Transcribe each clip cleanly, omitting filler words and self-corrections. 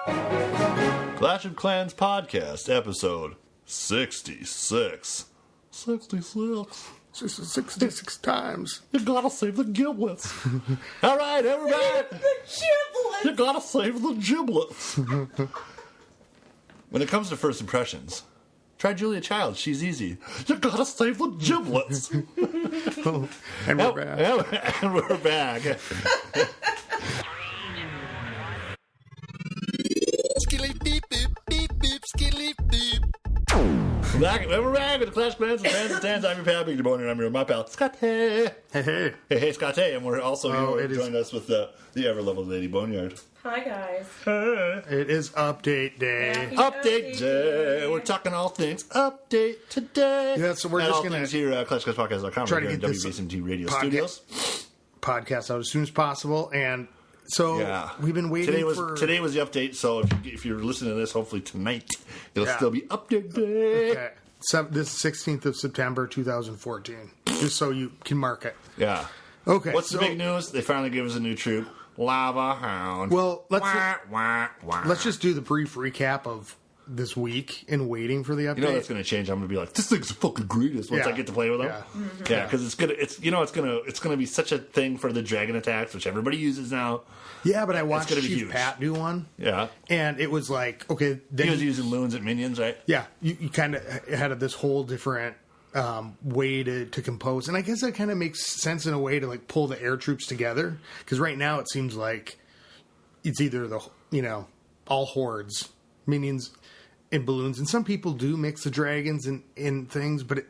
Clash of Clans Podcast, episode 66. 66. 66 times. You gotta save the giblets. All right, everybody. The giblets. You gotta save the giblets. When it comes to first impressions, try Julia Childs. She's easy. You gotta save the giblets. And we're back. And we're back. We're back with the Clash Clans and Fans and Stands. I'm your pal, Big Boneyard, and I'm here with my pal, Scotty. Hey. Hey, Scotty. And we're also here joined us with the ever-lovely Lady Boneyard. Hi, guys. It is update day. Happy Update day. We're talking all things update today. Yeah, so we're and just all going things to here at ClashClassPodcast.com. try to Here get at this WBSMT Radio Studios. podcast out as soon as possible. And so we've been waiting Today was the update, so if you're listening to this, hopefully tonight, it'll still be update day. Okay. This 16th of September, 2014. Just so you can mark it. Yeah. Okay. What's the big news? They finally gave us a new troop. Lava Hound. Well, Wah. let's just do the brief recap of this week in waiting for the update. You know that's going to change. I'm going to be like, this thing's the fucking greatest once I get to play with them. Yeah, because it's gonna be such a thing for the dragon attacks, which everybody uses now. Yeah, but I watched gonna be Chief huge. Pat do one. Yeah, and it was like, okay, then he was using loons at minions, right? Yeah, you kind of had this whole different way to compose, and I guess that kind of makes sense in a way to like pull the air troops together, because right now it seems like it's either all hordes, minions, and balloons, and some people do mix the dragons in things, but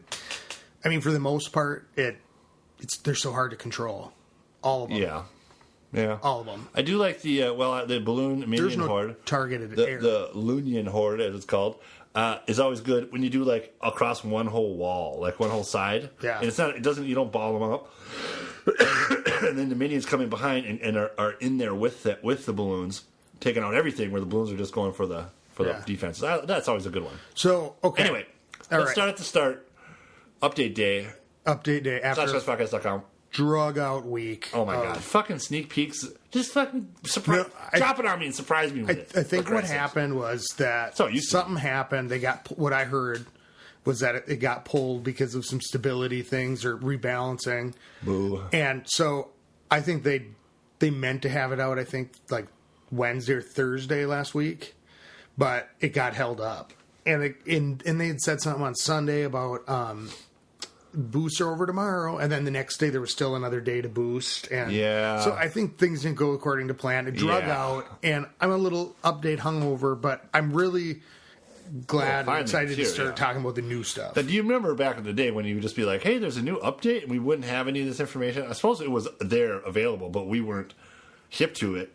for the most part, they're so hard to control. All of them. Yeah. All of them. I do like the balloon minion There's no horde. Targeted air. The Loonian horde, as it's called, is always good when you do like across one whole wall, like one whole side. Yeah. And you don't ball them up. And then the minions coming behind and are in there with the balloons, taking out everything where the balloons are just going for the defense. That's always a good one. So, okay. Anyway, let's start at the start. Update day. After ClashClassPodcast.com. Drug out week. Oh my god! Fucking sneak peeks. Just fucking surprise. Drop it on me and surprise me with it. I think what happened was that something happened. They got what I heard was that it got pulled because of some stability things or rebalancing. Boo. And so I think they meant to have it out. I think like Wednesday or Thursday last week, but it got held up. And they had said something on Sunday about boosts are over tomorrow, and then the next day there was still another day to boost, and so I think things didn't go according to plan. It drug out, and I'm a little update hungover, but I'm really glad and excited to start talking about the new stuff. Now, do you remember back in the day when you would just be like, hey, there's a new update, and we wouldn't have any of this information? I suppose it was there available, but we weren't hip to it.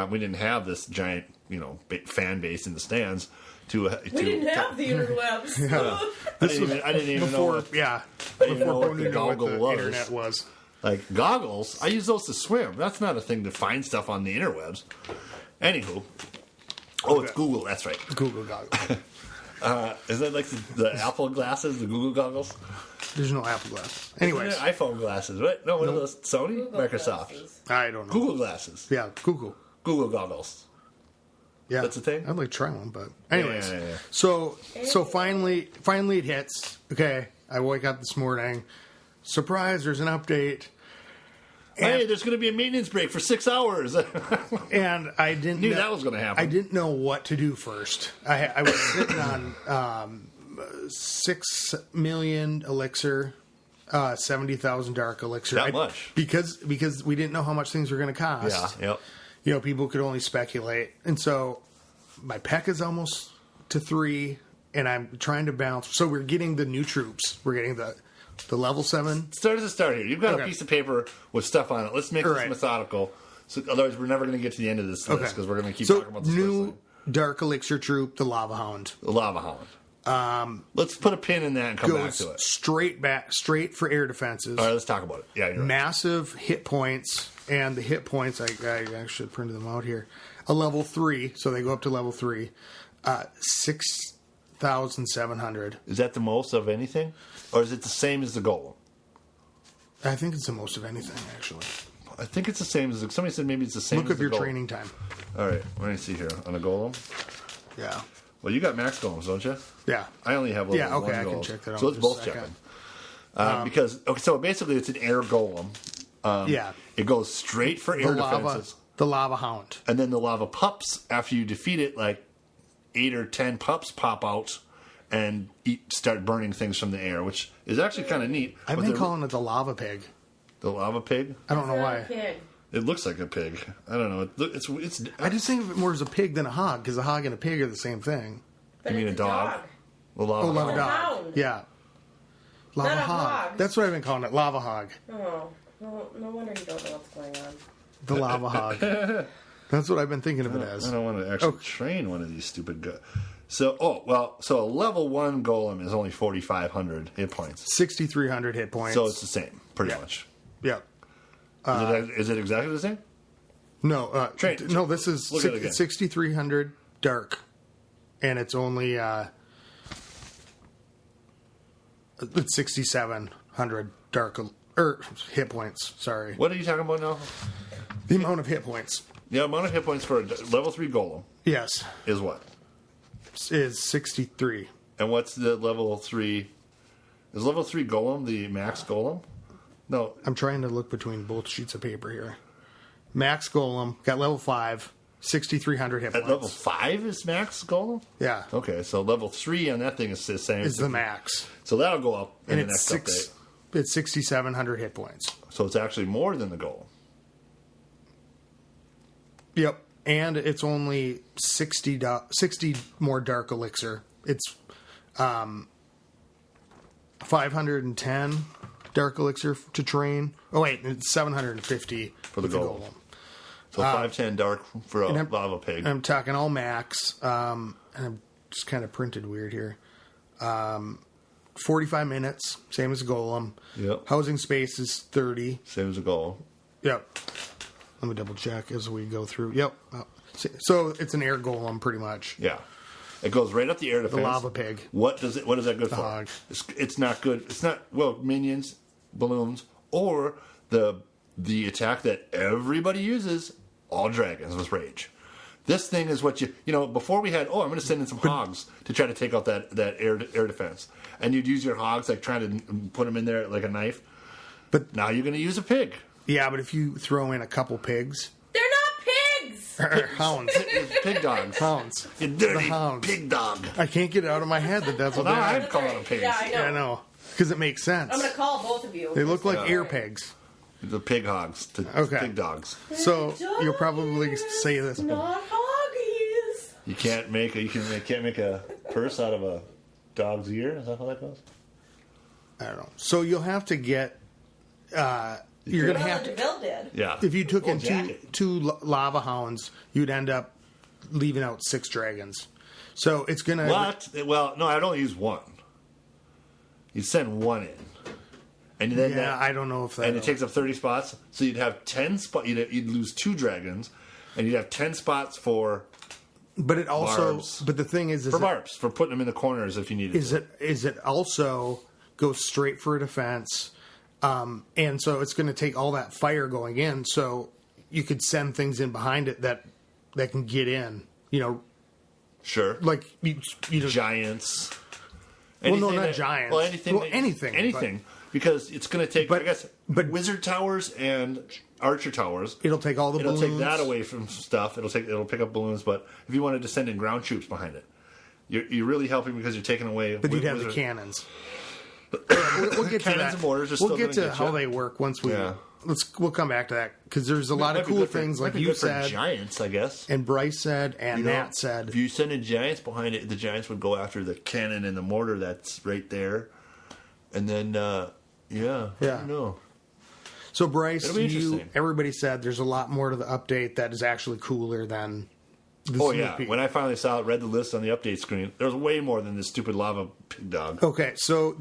We didn't have this giant fan base in the stands. We didn't have the interwebs. I didn't even know what the goggle was. Internet was. Like, goggles? I use those to swim. That's not a thing to find stuff on the interwebs. Anywho. It's Google. That's right. Google goggles. Is that like the Apple glasses, the Google goggles? There's no Apple glasses. Anyways. iPhone glasses. What? No, what are those? Sony? Google Microsoft? Glasses. I don't know. Google glasses. Yeah, Google. Google goggles. Yeah, that's a thing. I'd like to try one, but anyways. Yeah. So finally it hits. Okay, I wake up this morning. Surprise! There's an update. Hey, there's going to be a maintenance break for 6 hours. And I didn't knew that was going to happen. I didn't know what to do first. I was sitting on 6 million elixir, 70,000 dark elixir. That much because we didn't know how much things were going to cost. Yeah. Yep. People could only speculate. And so my PEC is almost to 3, and I'm trying to balance. So we're getting the new troops. We're getting the level 7. Start here. You've got a piece of paper with stuff on it. Let's make this methodical. So otherwise, we're never going to get to the end of this list because we're going to keep talking about this new dark elixir troop, the Lava Hound. The Lava Hound. Let's put a pin in that and come back to it. Straight for air defenses. All right, let's talk about it. Yeah, you're right. Massive hit points, and the hit points, I actually printed them out here. A level 3, so they go up to level 3. 6,700. Is that the most of anything? Or is it the same as the golem? I think it's the most of anything, actually. I think it's the same as somebody said. Maybe it's the same. Look as up the your golem. training time. All right, let me see here on a golem. Yeah. Well, you got max golems, don't you? Yeah. I only have level Yeah, okay, one I can golems. check that out So in let's just both a check second. them. Because so basically it's an air golem. Yeah. It goes straight for air defenses, The lava hound. and then the lava pups. After you defeat it, like 8 or 10 pups pop out and start burning things from the air, which is actually kind of neat. I've But been the- calling it the lava pig. the lava pig. I don't know Not a why. pig. It looks like a pig. I don't know. It's. I just think of it more as a pig than a hog, because a hog and a pig are the same thing. But You mean it's a dog? The lava. Oh, lava hog. dog. hound. Yeah. Lava Not a hog. hog. That's what I've been calling it, lava hog. Oh, no wonder you don't know what's going on. The lava hog. That's what I've been thinking of it I as. don't want to actually train one of these stupid guys. So, so a level 1 golem is only 4,500 hit points. 6,300 hit points. So it's the same, pretty Yeah. much. Yeah. Is it exactly the same? No, Train. no. This is Look at it again. 6,300 dark, and it's only it's 6,700 dark hit points. Sorry, What are you talking about now? the amount of hit points. The amount of hit points for a level 3 golem Yes, is what? is 63. And what's the level 3? Is level 3 golem the max golem? No. I'm trying to look between both sheets of paper here. Max Golem got level 5, 6,300 hit At points. level 5 is max golem? Yeah, Okay, so level 3 on that thing is the same. is the max, So that'll go up in and the it's next update. It's 6,700 hit points. So it's actually more than the golem. Yep, and it's only 60 more dark elixir. It's 510 dark elixir to train. Oh wait, it's 750 For the with golem. So 510 dark for a and I'm- lava pig. I'm talking all max, and I'm just kind of printed weird here. 45 minutes, same as a golem. Yep. Housing space is 30. Same as a golem. Yep. Let me double check as we go through. Yep. So it's an air golem, pretty much. Yeah. It goes right up the air defense. The lava pig. What is that good for? hog. It's not good. It's not, well, minions, balloons, or the attack that everybody uses, all dragons with rage. This thing is what before we had, I'm going to send in some hogs to try to take out that air defense. And you'd use your hogs, like trying to put them in there like a knife. But Now you're going to use a pig. yeah, but if you throw in a couple pigs, They're not pigs! hounds, Pig dogs. hounds, You dirty The hounds. pig dog. I can't get it out of my head that that's Well, what now they I'm are. calling them pigs. Yeah, I know. Yeah, I know, because it makes sense. I'm going to call both of you. They look like Yeah. air pigs. The pig hogs. The Okay. pig dogs. So you'll probably say this. Not hoggies. You can't make a purse out of a dog's ear. Is that how that goes? I don't know. So you'll have to get. You're gonna Well, have to. DeVille did. Yeah. If you took Well, in jacket. two lava hounds, you'd end up leaving out 6 dragons. So it's gonna. What? Well, no, I'd only use one. You send one in, and then Yeah, I don't know if that. and it takes up 30 spots. So you'd have 10 spots. You'd lose 2 dragons, and you'd have 10 spots for But it also. barbs. But the thing is it, barbs for putting them in the corners if you needed. is it also goes straight for a defense, and so it's going to take all that fire going in. So you could send things in behind it that can get in. Sure. Like you just Giants. Well, no, Anything not giants. Well, anything. Well, anything, Anything. Because it's going to take, But- I guess, but- wizard towers and archer towers. it'll take all the It'll balloons. take that away from stuff. It'll pick up balloons. But if you wanted to send in ground troops behind it, you're really helping because you're taking away. But you'd have the wizard- cannons. we'll get to Cannons that. and mortars are We'll still get gonna to get how you. they work once we. Yeah. We'll come back to that because there's a lot Might of be cool good for- things might like be you good for said, giants, I guess. and Bryce said, and You know, Matt said. If you send in giants behind it, the giants would go after the cannon and the mortar that's right there, and then yeah, I don't know. So Bryce, It'll be interesting. everybody said there's a lot more to the update that is actually cooler than. The Oh sneak yeah, peek. when I finally saw it, read the list on the update screen, there was way more than this stupid lava pig dog. Okay, so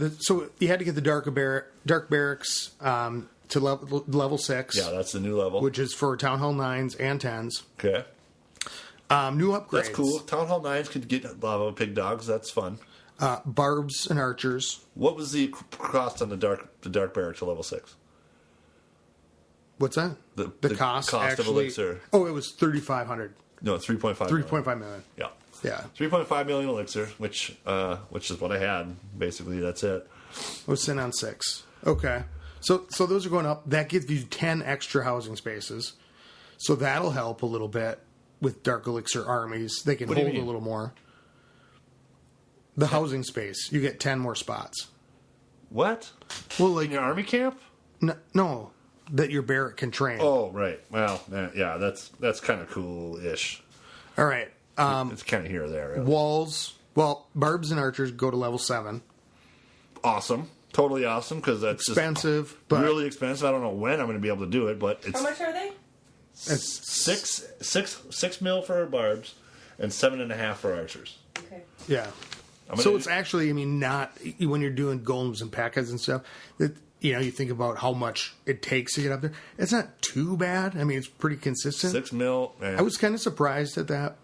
you had to get the dark barracks to level 6. Yeah, that's the new level. which is for Town Hall 9s and 10s. Okay, New upgrades. that's cool. Town Hall 9s could get lava pig dogs. That's fun. Barbs and archers. What was the cost on the dark barrack to level 6? What's that? The cost of actually. Elixir. Oh, it was 3,500. No, it's 3.5. 3.5 million. Yeah. Yeah. 3.5 million Elixir, which is what I had. Basically, that's it. I was sitting on 6. Okay. So those are going up. That gives you 10 extra housing spaces. So that'll help a little bit with Dark Elixir armies. They can What do you hold a mean? little more. The housing space. You get 10 more spots. What? Well, like In your army camp? no, that your barrack can train. Oh, right. Well, yeah, that's kind of cool-ish. All right. It's kind of here or there. Really. Walls. Well, barbs and archers go to level 7. Awesome. Totally awesome, because that's Expensive, just but really expensive. I don't know when I'm going to be able to do it, but it's How much are they? it's six mil for barbs and 7.5 for archers. Okay. yeah. So it's actually, I mean, not when you're doing golems and P.E.K.K.A.s and stuff. That you think about how much it takes to get up there. It's not too bad. I mean, it's pretty consistent. 6 mil. I was kind of surprised at that.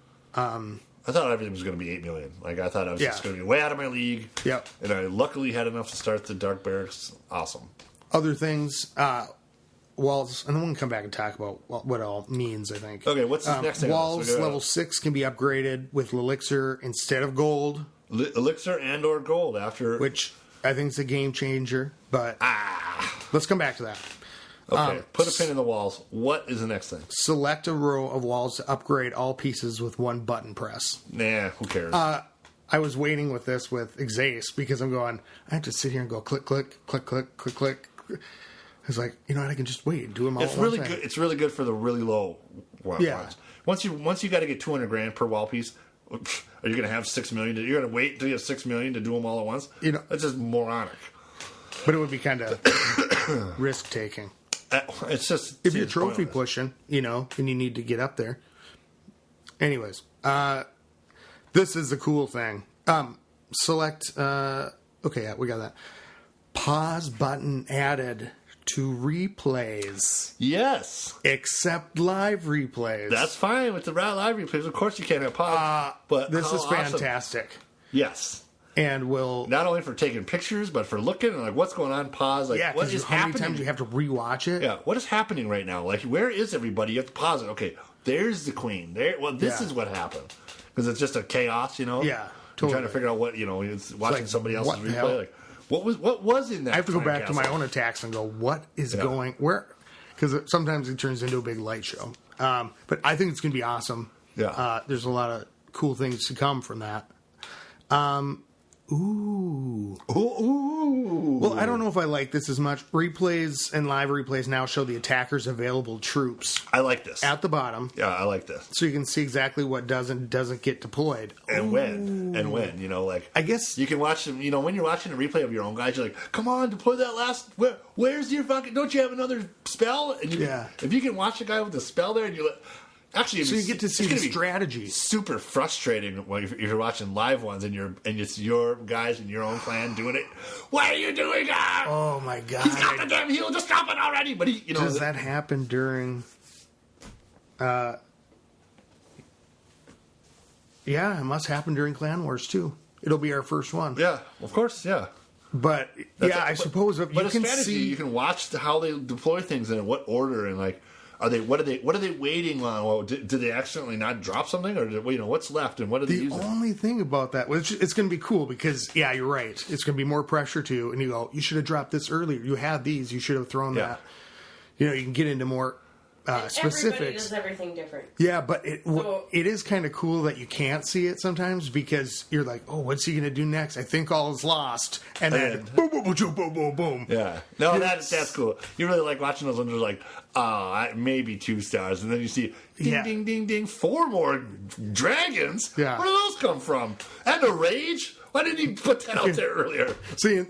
I thought everything was going to be 8 million. Like, I thought I was just Yeah. going to be way out of my league. Yep. And I luckily had enough to start the Dark Barracks. Awesome. Other things, walls, and then we can come back and talk about what it all means, I think. Okay, what's the next thing? Walls, So we got level 6 can be upgraded with Elixir instead of gold, Elixir and or gold after. which I think is a game changer, but let's come back to that. Okay, put a pin in the walls. What is the next thing? Select a row of walls to upgrade all pieces with one button press. Nah, who cares? I was waiting with this with Exace because I'm going, I have to sit here and go click, click, click, click, click, click. I was like, you know what, I can just wait and do them all It's at one really time. good. It's really good for the really low ones. Yeah. Once you got to get $200,000 per wall piece, are you going to have 6 million? You're going to wait until you have 6 million to do them all at once? You know- That's just moronic. But it would be kind of risk taking. It's just If you're it's trophy pointless. pushing, and you need to get up there. Anyways, this is the cool thing. Select. Okay, yeah, we got that. Pause button added to replays, Yes, except live replays. that's fine with the live replays. Of course, you can't have pause. But this how is awesome. fantastic, Yes, and will not only for taking pictures, but for looking and like what's going on. Pause. Like what is how many happening? times you have to rewatch it? Yeah, what is happening right now? Like, where is everybody? You have to pause it. Okay, there's the queen. There. Well, this Yeah. is what happened because it's just a chaos, Yeah, You're trying totally. to figure out what it's watching like, somebody else's what the replay. hell? Like, what was in that? I have to go time back to my capsule? own attacks and go, what is Yeah. going where? Because sometimes it turns into a big light show. But I think it's going to be awesome. Yeah. There's a lot of cool things to come from that. Ooh. Ooh. Well, I don't know if I like this as much. Replays and live replays now show the attacker's available troops I like this. at the bottom, Yeah, I like this. so you can see exactly what doesn't get deployed. And when, like I guess you can watch them. When you're watching a replay of your own guys, you're like, "Come on, deploy that last. Where's your fucking? Don't you have another spell?" And Yeah. if you can watch a guy with a spell there, and you actually, so you get to see it's the gonna be strategy. super frustrating when if you're watching live ones and it's your guys in your own clan doing it. Why are you doing that? Oh my god! He's got the damn heal. Just drop it already. But Does that happen during? Yeah, it must happen during Clan Wars too. It'll be our first one. Yeah, of course, yeah. But I suppose if But you a can strategy, see. you can watch how they deploy things and in what order and like. What are they waiting on? Well, did they accidentally not drop something, or what's left and what are they The using? only thing about that, which it's going to be cool because, yeah, you're right. It's going to be more pressure too. And you go, you should have dropped this earlier. You had these. You should have thrown Yeah. that. You can get into more Everybody specifics. does everything different. Yeah, but So- it is kind of cool that you can't see it sometimes because you're like, oh, what's he going to do next? I think all is lost. And then And- boom, boom, boom, boom, boom, boom, boom. Yeah, no, that's cool. You really like watching those ones. You're like, maybe 2 stars, and then you see ding, Yeah. ding, ding, ding, 4 more dragons. Yeah. Where do those come from? And a rage? Why didn't he put that out there earlier? See,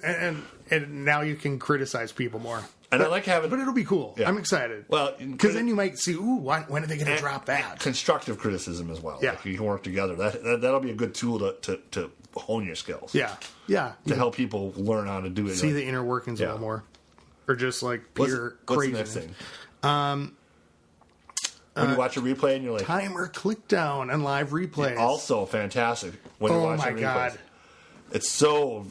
and now you can criticize people more. And I like having, But it'll be cool. Yeah. I'm excited. Well, because then you might see, ooh, when are they going to drop that? constructive criticism as well. Yeah. Like you can work together. That'll be a good tool to hone your skills. Yeah. To help people learn how to do it. See Like, the inner workings a Yeah. little more. Or just like what's pure the craziness. next thing? When you watch a replay and you're like, Timer click down and live replays. also fantastic when you're Oh watching my replays. god. It's so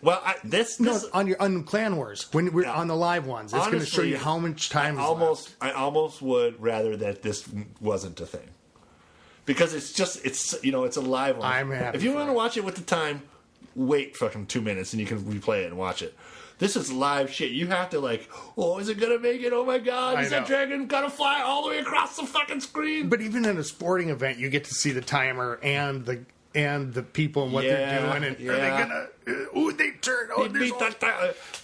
well. This on Clan Wars when we're on the live ones, it's going to show honestly, you how much time. I almost would rather that this wasn't a thing, because it's a live one. I'm happy if you for want to watch it with the time, wait fucking 2 minutes and you can replay it and watch it. This is live shit. You have to is it gonna make it? Oh my god, is that dragon gonna fly all the way across the fucking screen? But even in a sporting event, you get to see the timer and the people and what they're doing. And are they gonna? They turn. Is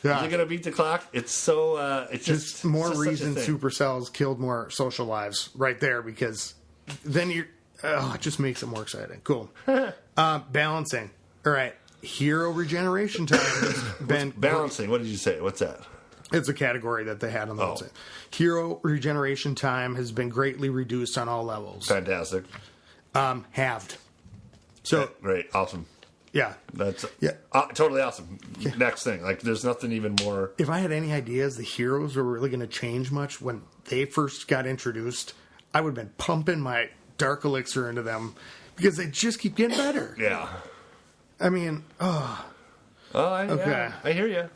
they gonna beat the clock? It's so. It's just more it's reason Supercell's killed more social lives right there, because then it just makes it more exciting. Cool. Balancing. All right. Hero regeneration time has been balancing. What did you say? What's that? It's a category that they had on the website. Hero regeneration time has been greatly reduced on all levels. Fantastic. Halved. So great, awesome. Yeah, that's totally awesome. Yeah. Next thing, there's nothing even more. If I had any ideas the heroes were really going to change much when they first got introduced, I would have been pumping my dark elixir into them because they just keep getting better. Yeah. I mean, I hear you.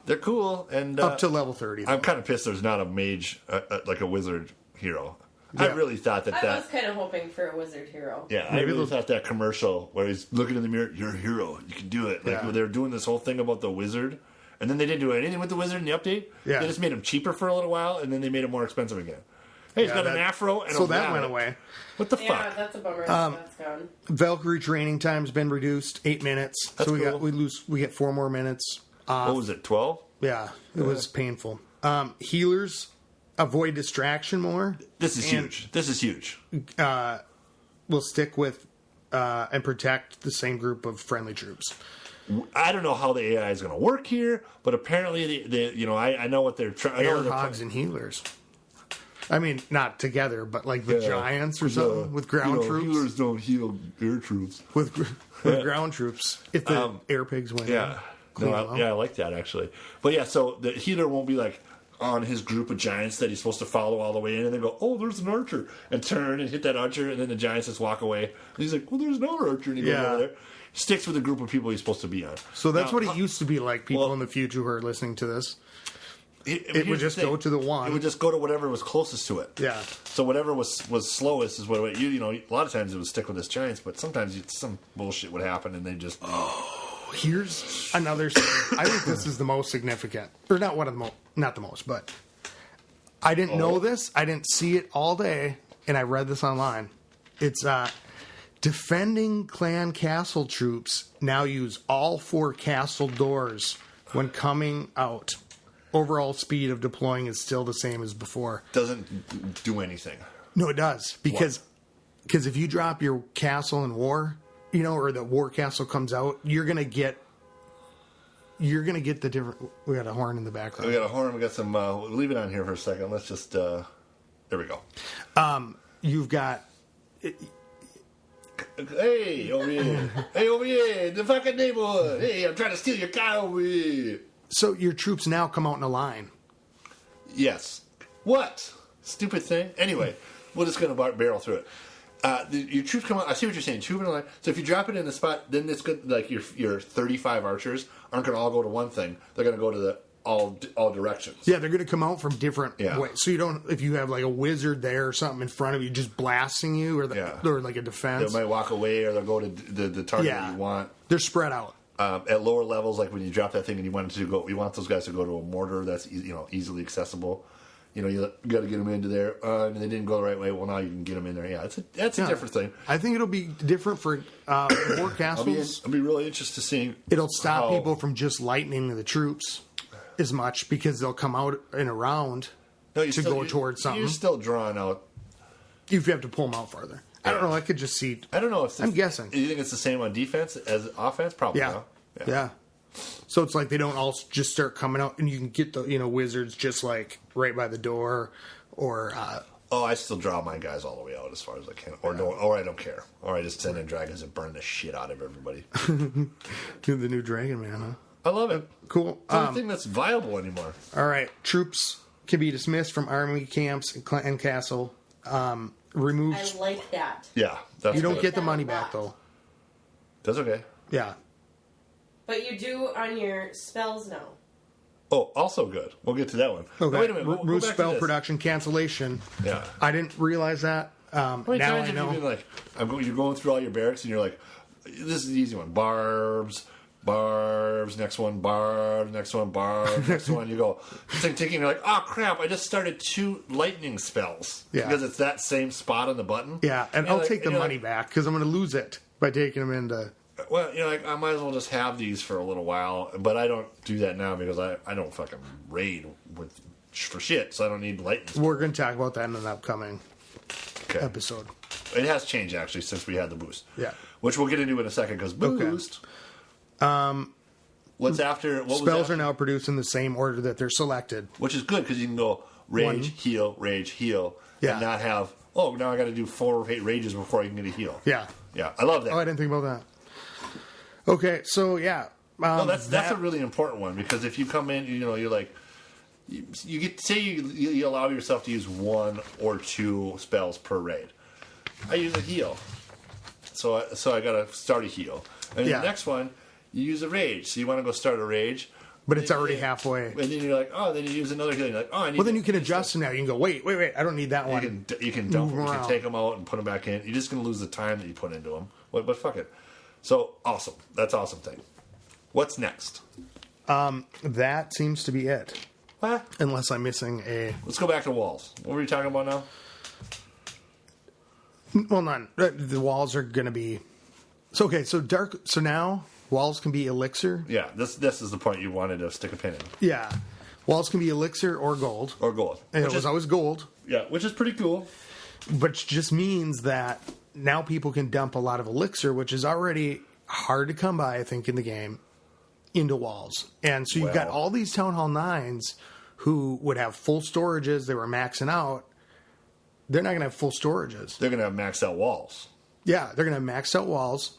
They're cool and up to level 30. I'm kind of pissed there's not a mage, like a wizard hero. Yeah. I really thought that. I was kind of hoping for a wizard hero. Yeah, I really thought that commercial where he's looking in the mirror, you're a hero, you can do it. They were doing this whole thing about the wizard, and then they didn't do anything with the wizard in the update. Yeah. They just made him cheaper for a little while, and then they made him more expensive again. Hey, he's got an afro and so that went away. What the fuck? Yeah, that's a bummer. That's gone. Valkyrie training time's been reduced 8 minutes. That's so cool. we get 4 more minutes. What was it? 12? Yeah, it was painful. Healers avoid distraction more. This is huge. This is huge. We'll stick with and protect the same group of friendly troops. I don't know how the AI is going to work here, but apparently, I know what they're trying. Air hogs and healers. I mean, not together, but the giants or something with ground troops. Healers don't heal air troops. With ground troops, if the air pigs win. Yeah. I like that, actually. But yeah, so the healer won't be on his group of giants that he's supposed to follow all the way in, and then go, oh, there's an archer, and turn and hit that archer, and then the giants just walk away. And he's like, well, there's no archer, and he goes over there. Sticks with the group of people he's supposed to be on. So that's what it used to be like, people in the future who are listening to this. It would just go to the one. It would just go to whatever was closest to it. Yeah. So whatever was slowest is what a lot of times it would stick with his giants, but sometimes some bullshit would happen and they just. Oh, here's another. I think this is the most significant, or not one of the not the most, but I didn't know this. I didn't see it all day, and I read this online. It's defending clan castle troops now use all 4 castle doors when coming out. Overall speed of deploying is still the same as before. Doesn't do anything. No, it does. Because if you drop your castle in war, or the war castle comes out, you're gonna get the different. We got a horn in the background. We got a horn. We got some. Leave it on here for a second. Let's just. There we go. You've got. Hey, over here. Hey, over here. The fucking neighborhood. Hey, I'm trying to steal your car over here. So your troops now come out in a line. Yes. What? Stupid thing. Anyway, we're just going to barrel through it. Your troops come out. I see what you're saying. Troop in a line. So if you drop it in the spot, then it's good. Your 35 archers aren't going to all go to one thing. They're going to go to the all directions. Yeah, they're going to come out from different ways. So you don't, if you have a wizard there or something in front of you, just blasting you, or a defense. They might walk away, or they'll go to the target that you want. They're spread out. At lower levels, like when you drop that thing and you want those guys to go to a mortar that's easily accessible. You got to get them into there, and they didn't go the right way. Well, now you can get them in there. Yeah, that's a different thing. I think it'll be different for war castles. I'll be really interested to see. It'll stop people from just lightning the troops as much because they'll come out in a round go towards something. You're still drawing out. You have to pull them out farther. Yeah. I don't know. I could just see. I don't know if I'm guessing. You think it's the same on defense as offense? Probably. Yeah. So it's like they don't all just start coming out, and you can get the wizards just right by the door, or. I still draw my guys all the way out as far as I can, or I don't care, or I just send in dragons and burn the shit out of everybody. To the new dragon man, huh? I love it. Cool. It's the only thing that's viable anymore. All right, troops can be dismissed from army camps and castle. Removes. I like that. Yeah, you don't get the money back though. That's okay. Yeah. But you do on your spells now. Oh, also good. We'll get to that one. Okay. Wait a minute. Go Remove back to spell this. production cancellation. Yeah. I didn't realize that. How many Now times I have know. you been like, you're going through all your barracks and you're like, this is the easy one. Barbs, next one, barbs, next one, barbs, next one. You go, thinking, you're like, oh crap, I just started 2 lightning spells. Yeah. Because it's that same spot on the button. Yeah, and you're I'll like- take the and you're money like, back because I'm going to lose it by taking them into. Well, you're like, I might as well just have these for a little while. But I don't do that now because I don't fucking raid for shit, so I don't need lightning. We're going to talk about that in an upcoming Okay. episode. It has changed, actually, since we had the boost. Yeah. Which we'll get into in a second, because boost... What's after... What was Spells after? are now produced in the same order that they're selected. Which is good, because you can go rage, One. heal, Yeah. and not have, oh, now I got to do 4 or 8 rages before I can get a heal. Yeah. Yeah, I love that. Oh, I didn't think about that. Okay, so yeah. No, that's a really important one, because if you come in, you're like... You get say you allow yourself to use 1 or 2 spells per raid. I use a heal, so I got to start a heal, and Yeah. the next one you use a rage. So you want to go start a rage, But it's already halfway. and then you're like, oh, then you use another heal. You're like, oh, I need. Well, then you can adjust now. You can go, wait, I don't need that You one. can dump them. You can around. take them out and put them back in. You're just gonna lose the time that you put into them. But fuck it. So awesome. That's awesome thing. What's next? That seems to be it. What? Unless I'm missing a... Let's go back to walls. What were you talking about now? Well, none. The walls are going to be... So now walls can be elixir. Yeah, this is the point you wanted to stick a pin in. Yeah. Walls can be elixir or gold. Or gold. And Which it was is, always gold. yeah, which is pretty cool. Which just means that now people can dump a lot of elixir, which is already hard to come by, I think, in the game, into walls. And so you've got Well. all these Town Hall 9s who would have full storages. They were maxing out. They're not going to have full storages. They're gonna have maxed out walls. Yeah, they're going to have maxed out walls.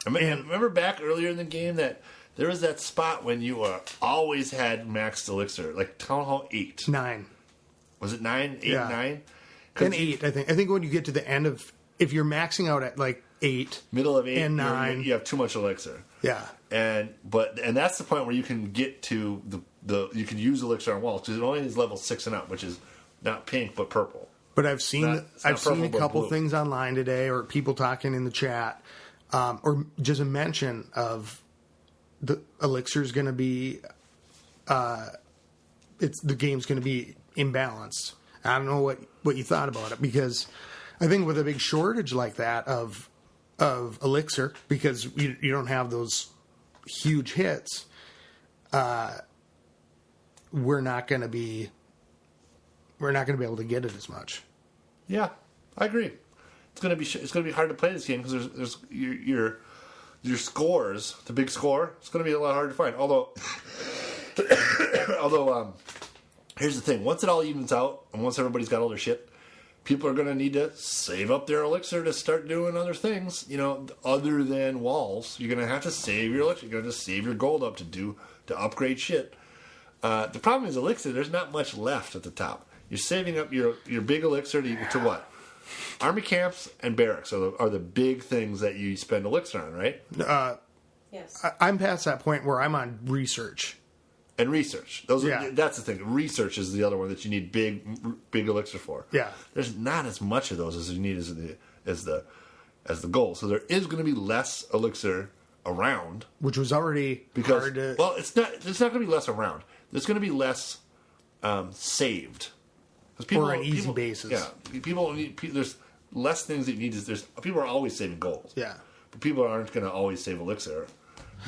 Remember back earlier in the game that there was that spot when you always had maxed elixir, like Town Hall 8. 9. Was it 9? 8, Yeah. 9? And 8, I think. I think when you get to the end of... If you're maxing out at like 8... Middle of 8, and 9. you have too much elixir. Yeah. And that's the point where you can get to you can use elixir on walls, because it only is level 6 and up, which is not pink but purple. But I've seen It's not a purple, but couple blue. things online today, or people talking in the chat, or just a mention of the elixir's going to be, the game's going to be imbalanced. I don't know what you thought about it, because I think with a big shortage like that of elixir, because you don't have those huge hits, we're not going to be able to get it as much. Yeah, I agree. It's gonna be hard to play this game, because there's your scores, the big score. It's gonna be a lot harder to find. Although here's the thing: once it all evens out, and once everybody's got all their shit, people are gonna need to save up their elixir to start doing other things. Other than walls, you're gonna have to save your elixir. You're gonna just save your gold up to upgrade shit. The problem is elixir. There's not much left at the top. You're saving up your big elixir to what? Army camps and barracks are the big things that you spend elixir on, right? Yes. I'm past that point where I'm on research. And research. Yeah. That's the thing. Research is the other one that you need big elixir for. Yeah. There's not as much of those as you need as the goal. So there is going to be less elixir around, Which was already because hard to... well, it's not going to be less around. There's going to be less saved. Or an easy basis. Yeah, there's less things that you need. People are always saving gold. Yeah. But people aren't going to always save elixir.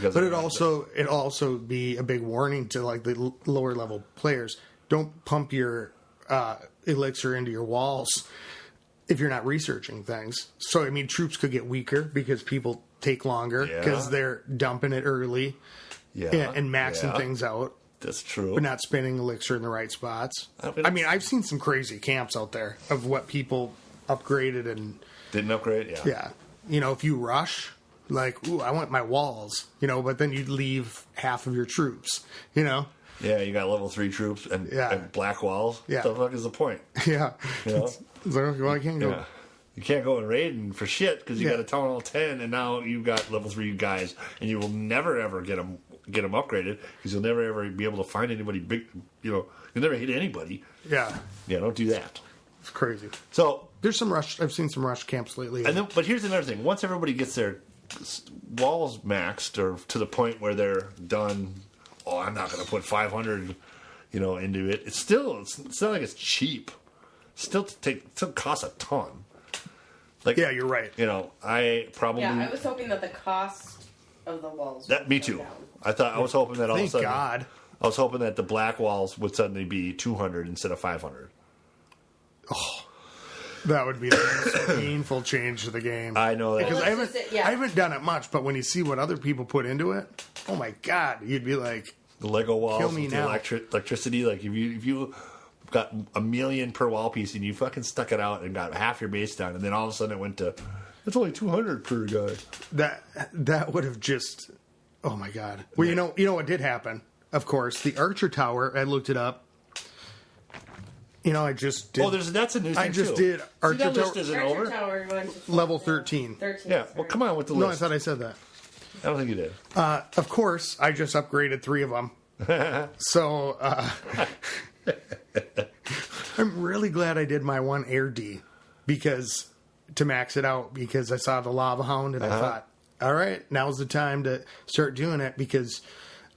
But it also be a big warning to like the lower level players. Don't pump your elixir into your walls if you're not researching things. So, I mean, troops could get weaker because people take longer because they're dumping it early and maxing things out. That's true. But not spending elixir in the right spots. I mean, I've seen some crazy camps out there of what people upgraded and... Didn't upgrade? Yeah. Yeah. If you rush, like, ooh, I want my walls, but then you'd leave half of your troops, Yeah, you got level 3 troops and black walls. Yeah. What the fuck is the point? Yeah. You know? It's like, well, I can't go. Yeah. You can't go in raiding for shit because you Yeah. got a Town Hall 10, and now you've got level 3 guys, and you will never ever get them upgraded because you'll never ever be able to find anybody big. You'll never hit anybody. Yeah, Don't do that. it's crazy. So There's some rush. I've seen some rush camps lately. and then, but here's another thing: once everybody gets their walls maxed or to the point where they're done, I'm not going to put 500, into it. It's not like it's cheap. Still costs a ton. Like, yeah, you're right. I probably Yeah, I was hoping that the cost of the walls. that me would go too. down. I was hoping that all of a Thank sudden God. I was hoping that the black walls would suddenly be 200 instead of 500. That would be the most painful change to the game. I know that. Because Well, let's just say- yeah. I haven't done it much, but when you see what other people put into it, oh my God, you'd be like, The Lego walls Kill me with now. the electricity, like if you got $1 million per wall piece and you fucking stuck it out and got half your base down, and then all of a sudden it went to it's only 200 per guy. that would have just, oh my God. Well, you know what did happen? Of course, the Archer Tower. I looked it up. I just did. Oh, that's a new thing I just too. did See, Archer that list Tower isn't Archer over. Tower went to level 13. 13. Yeah, well, sorry. come on with the No, I list. thought I said that. I don't think you did. Of course, I just upgraded 3 of them. So I'm really glad I did my one Air D to max it out because I saw the Lava Hound and I thought, all right, now's the time to start doing it because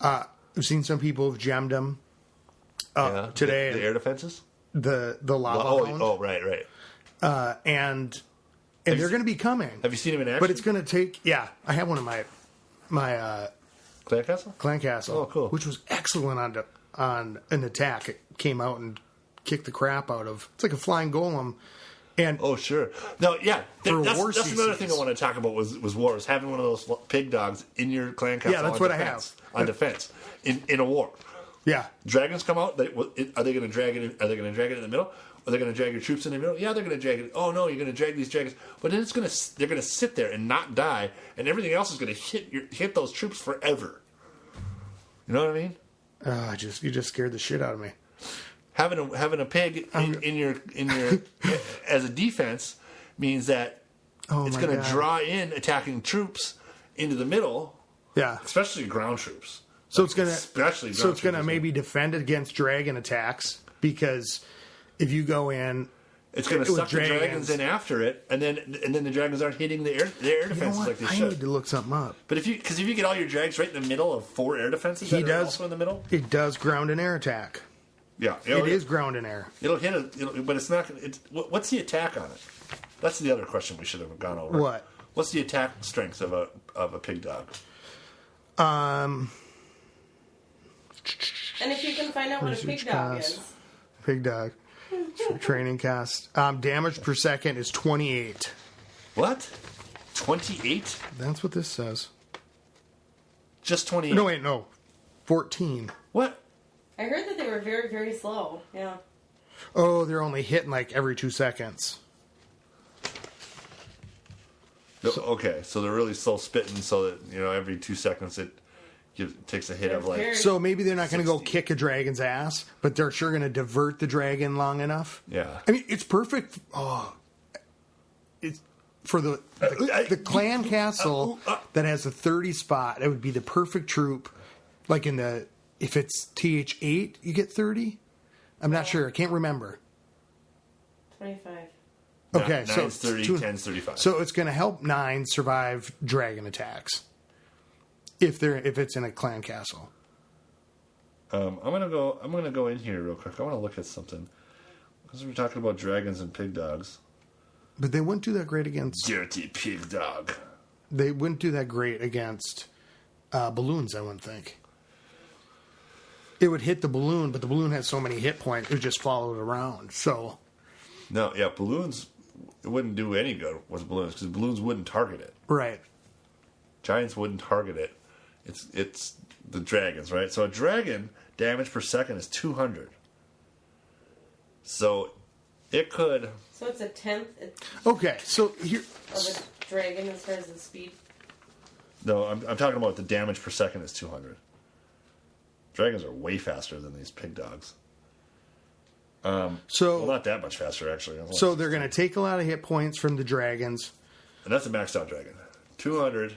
I've seen some people have gemmed them today. The air defenses. The Lava Hound. Oh, right. And they're going to be coming. Have you seen him in action? But it's going to take. Yeah, I have one of my Clan Castle. Clan Castle. Oh, cool. Which was excellent on an attack. It came out and kicked the crap out of. It's like a flying golem. And Oh, sure. No, yeah. For That's war another thing I CCs. want to talk about was wars. Having one of those pig dogs in your clan castle. Yeah, that's on what I defense, have. on defense in a war. yeah, Dragons come out. Are they going to drag it? Are they going to drag it in the middle? Are they going to drag your troops in the middle? Yeah, they're going to drag it. Oh no, you're going to drag these dragons. But then they're going to sit there and not die, and everything else is going to hit those troops forever. You know what I mean? you just scared the shit out of me. Having a pig in your as a defense means that Oh it's my going to God. draw in attacking troops into the middle, Yeah. especially ground troops. So it's gonna Especially so it's gonna ground troops. maybe defend against dragon attacks because if you go in, It's going to with suck the dragons in after it, and then the dragons aren't hitting the air you know defenses what? like they I should. need to look something up. But if you get all your drags right in the middle of 4 air defenses, He that are does. also in the middle. It does ground and air attack. Yeah, It is ground and air. It'll hit it, but it's not. What's the attack on it? That's the other question we should have gone over. What? What's the attack strength of a pig dog? And if you can find out what a Research pig dog cost. is. Pig dog. Training cost. Damage per second is 28. What? 28? That's what this says. Just 28? No, wait, no. 14. What? I heard that they were very, very slow. Yeah. Oh, they're only hitting like every 2 seconds. Okay, so they're really slow spitting, so that every 2 seconds it takes a hit of like. Very- So maybe they're not going to go 60. kick a dragon's ass, but they're sure going to divert the dragon long enough. Yeah. I mean, it's perfect. Oh, it's for the clan castle that has a 30 spot. It would be the perfect troop. Like if it's TH8, you get 30. I'm not sure. I can't remember. 25. Okay, so 9's 30, 10's 35. So it's going to help 9 survive dragon attacks if it's in a clan castle. I'm gonna go in here real quick. I want to look at something because we're talking about dragons and pig dogs. But they wouldn't do that great against. Dirty pig dog. They wouldn't do that great against balloons. I wouldn't think. It would hit the balloon, but the balloon has so many hit points, it would just follow it around. So No, yeah, balloons. It wouldn't do any good with balloons because balloons wouldn't target it. right, Giants wouldn't target it. It's the dragons, right? So a dragon damage per second is 200. So it could. So it's a tenth okay. So here, of a dragon as far as the speed. No, I'm talking about the damage per second is 200. Dragons are way faster than these pig dogs. So Well, not that much faster, actually. so they're going to take a lot of hit points from the dragons. And that's a maxed out dragon. 200.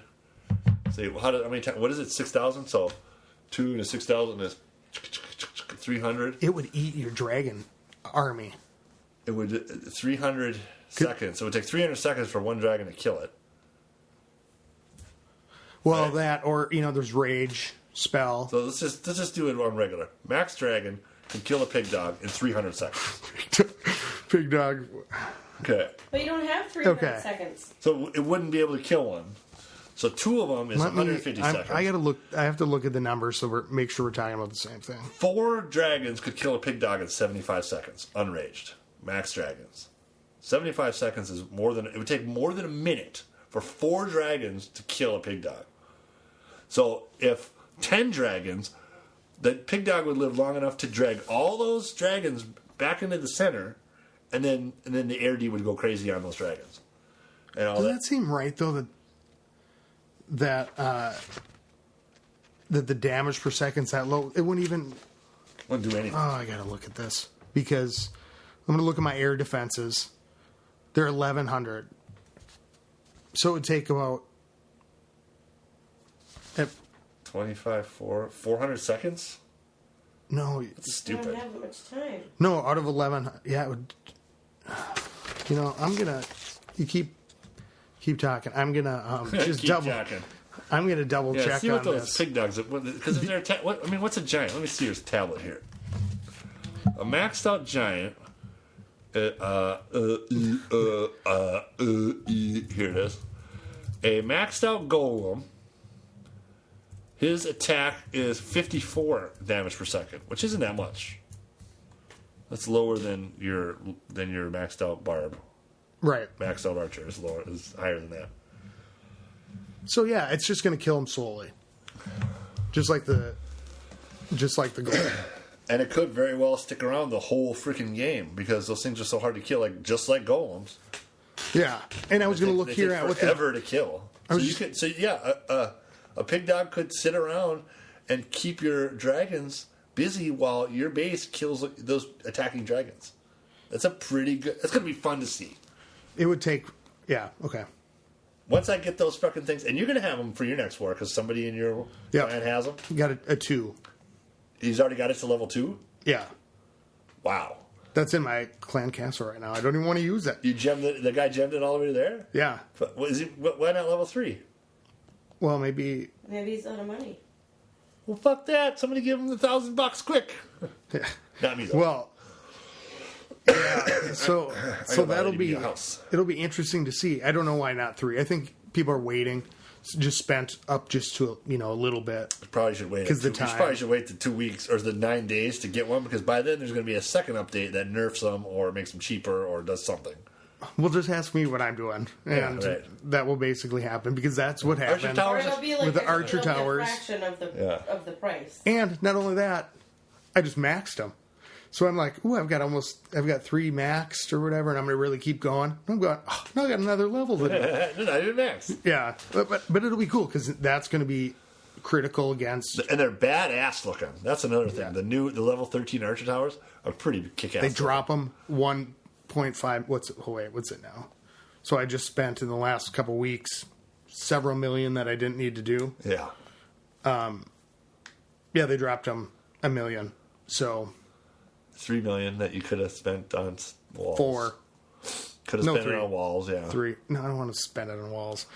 See, what is it? 6,000? So 2 to 6,000 is 300. It would eat your dragon army. It would 300 seconds. So it would take 300 seconds for one dragon to kill it. Well, Right. that or there's rage spell. So let's just do it on regular. Max dragon can kill a pig dog in 300 seconds. Pig dog. Okay. But you don't have 300 Okay. seconds. So it wouldn't be able to kill one. So 2 of them is 150 seconds. I gotta look. I have to look at the numbers so make sure we're talking about the same thing. 4 dragons could kill a pig dog in 75 seconds, unraged. Max dragons. 75 seconds is more than... It would take more than a minute for 4 dragons to kill a pig dog. So if 10 dragons, the pig dog would live long enough to drag all those dragons back into the center, and then the air D would go crazy on those dragons. And all Does that. that seem right though? That the damage per second's that low. It wouldn't even. Wouldn't do anything. Oh, I gotta look at this because I'm gonna look at my air defenses. They're 1,100, so it would take about 400 seconds? no, That's You don't stupid. have that much time. no, out of 11. Yeah, it would. I'm gonna. You keep talking. I'm gonna just Keep double. talking. I'm gonna double Yeah, check see what on those this. pig dogs. Because if they're what's a giant? Let me see your tablet here. A maxed out giant. Here it is. A maxed out golem. His attack is 54 damage per second, which isn't that much. That's lower than your maxed out barb. Right. Maxed out archer is higher than that. So yeah, it's just gonna kill him slowly, just like the goal. And it could very well stick around the whole freaking game because those things are so hard to kill, just like golems. Yeah, and I was gonna look They here take at what the forever to kill. was So just- a pig dog could sit around and keep your dragons busy while your base kills those attacking dragons. That's a pretty good. That's gonna be fun to see. it would take. Yeah. Okay. Once I get those fucking things, and you're gonna have them for your next war because somebody in your Yeah. clan has them. You got a 2. He's already got it to level 2. Yeah, Wow. that's in my clan castle right now. I don't even want to use it. You gemmed it. The guy gemmed it all the way to there. Yeah. But why not level 3? Well, maybe. Maybe he's out of money. Well, fuck that. Somebody give him $1,000 quick. Not me, though. Well. Yeah. So gotta that'll buy be. a house. It'll be interesting to see. I don't know why not 3. I think people are waiting. Just spent up just to a little bit. Probably should wait. 'Cause the You time. probably should wait the 2 weeks or the 9 days to get one because by then there's going to be a second update that nerfs them or makes them cheaper or does something. Well, just ask me what I'm doing, and right. that will basically happen because that's what Archer happened. Tower- Or it'll be like With the Archer it'll be Towers. a fraction of the Yeah. of the price. And not only that, I just maxed them. So I'm like, ooh, I've got 3 maxed or whatever, and I'm going to really keep going. I'm going, oh, now I got another level to do. No, I didn't max. Yeah, but it'll be cool because that's going to be critical against. And they're badass looking. That's another thing. Yeah. The level 13 Archer Towers are pretty kick-ass. They drop them 1.5. What's it now? So I just spent in the last couple weeks several million that I didn't need to do. Yeah. Yeah, they dropped them $1 million. So 3 million that you could have spent on walls. 4, Could have No, spent 3. it on walls, yeah. 3. No, I don't want to spend it on walls.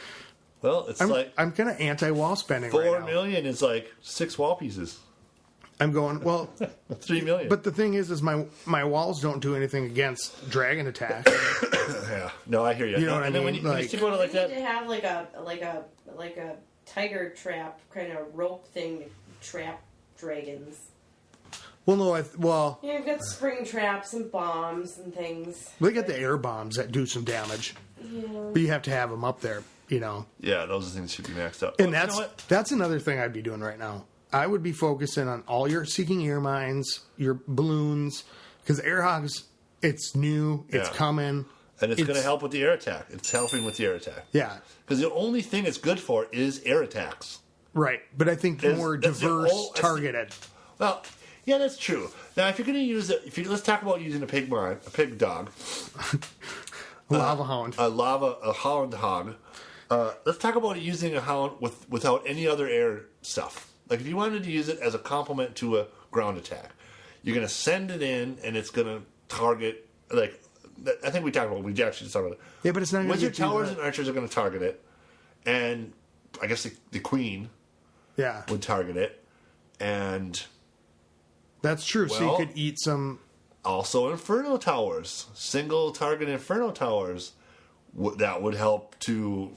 Well, it's like I'm kind of anti-wall spending 4 right now. million is like 6 wall pieces. I'm going, well, 3 million. but the thing is my walls don't do anything against dragon attack. yeah. No, I hear you. You know No, what I and then mean? when you Like- stick one like You need that, to have like a tiger trap kind of rope thing to trap dragons. Well, no, Yeah, you've got spring traps and bombs and things. they got the air bombs that do some damage, Yeah. but you have to have them up there, yeah, those are things that should be maxed out. And Well, you know what? that's another thing I'd be doing right now. I would be focusing on all your seeking air mines, your balloons, because air hogs, it's new, it's Yeah. coming, And it's going to help with the air attack. It's helping with the air attack. Yeah, Because the only thing it's good for is air attacks. right. But I think Is- more that's the diverse, whole- that's the- targeted. Well, Yeah, that's true. Now, if you're going to use it, let's talk about using a pig dog, Lava hound. a hound hog. Let's talk about using a hound without any other air stuff. Like if you wanted to use it as a complement to a ground attack, you're going to send it in, and it's going to target. Like I think we talked about. We actually just talked about it. Yeah, but it's not going to Wizard get you towers that. and archers are going to target it, and I guess the queen Yeah, would target it, and that's true. so Well- you could eat some. also inferno towers, single target inferno towers. That would help to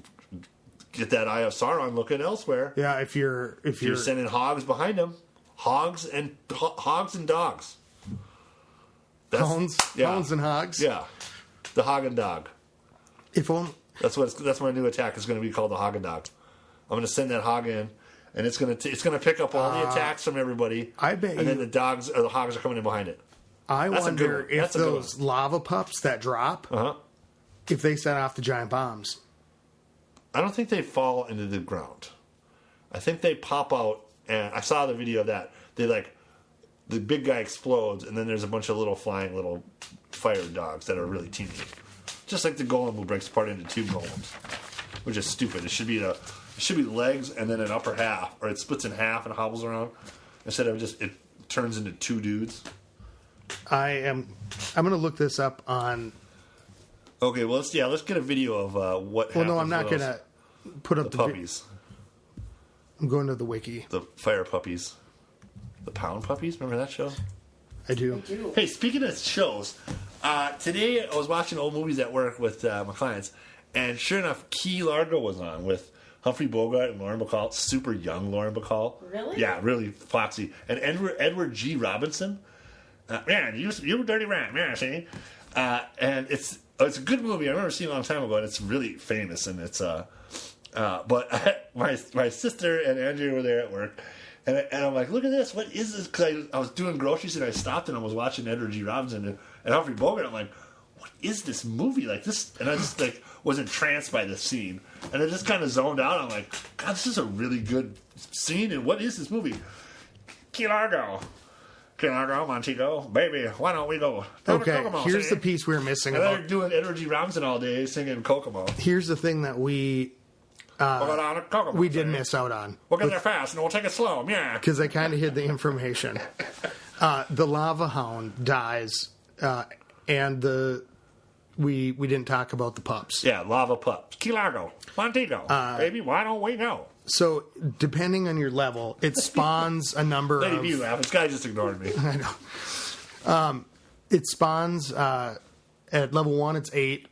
get that Eye of Sauron looking elsewhere. Yeah, if you're You're sending hogs behind them, hogs and dogs. hounds and hogs. Yeah, the hog and dog. If only. That's my new attack is going to be called the hog and dog. I'm going to send that hog in, and it's going to pick up all the attacks from everybody. I bet and then you- the dogs or the hogs are coming in behind it. I That's a good wonder one. if That's a good those lava pups that drop, Uh-huh. if they set off the giant bombs. I don't think they fall into the ground. I think they pop out, and I saw the video of that. They the big guy explodes, and then there's a bunch of little flying little fire dogs that are really teeny, just like the golem who breaks apart into two golems, which is stupid. It should be legs and then an upper half, or it splits in half and hobbles around instead of just it turns into two dudes. I'm going to look this up on. Okay, well let's get a video of what. Well, happens no, I'm not with going to put up the the puppies, I'm going to the wiki. the fire puppies, the pound puppies. Remember that show? I do. Hey, speaking of shows, today I was watching old movies at work with my clients, and sure enough, Key Largo was on with Humphrey Bogart and Lauren Bacall, super young Lauren Bacall. Really? Yeah, really foxy. And Edward G. Robinson. Man, you were dirty rat, man, see? And it's a good movie. I remember seeing it a long time ago, and it's really famous, and it's but my sister and Andrew were there at work, and I'm like, look at this. What is this? Because I was doing groceries, and I stopped, and I was watching Edward G. Robinson and Humphrey Bogart. I'm like, what is this movie? Like this? And I just was entranced by this scene, and I just kind of zoned out. I'm like, God, this is a really good scene, and what is this movie? Key Largo, Montego, baby, why don't we go? Okay, Kokomo, here's see? the piece we were missing And they're about. doing Edward G. Robinson all day singing Kokomo. Here's the thing that we We'll go down to Kokomo, we did see? miss out on. We'll get there fast and we'll take it slow. Yeah. Because I kind of hid the information. The lava hound dies, and we didn't talk about the pups. Yeah, lava pups. Key Largo, Montego, baby, why don't we go? So depending on your level, it spawns a number Lady of. B laugh. This guy just ignored me. I know. It spawns at level 1, it's 8.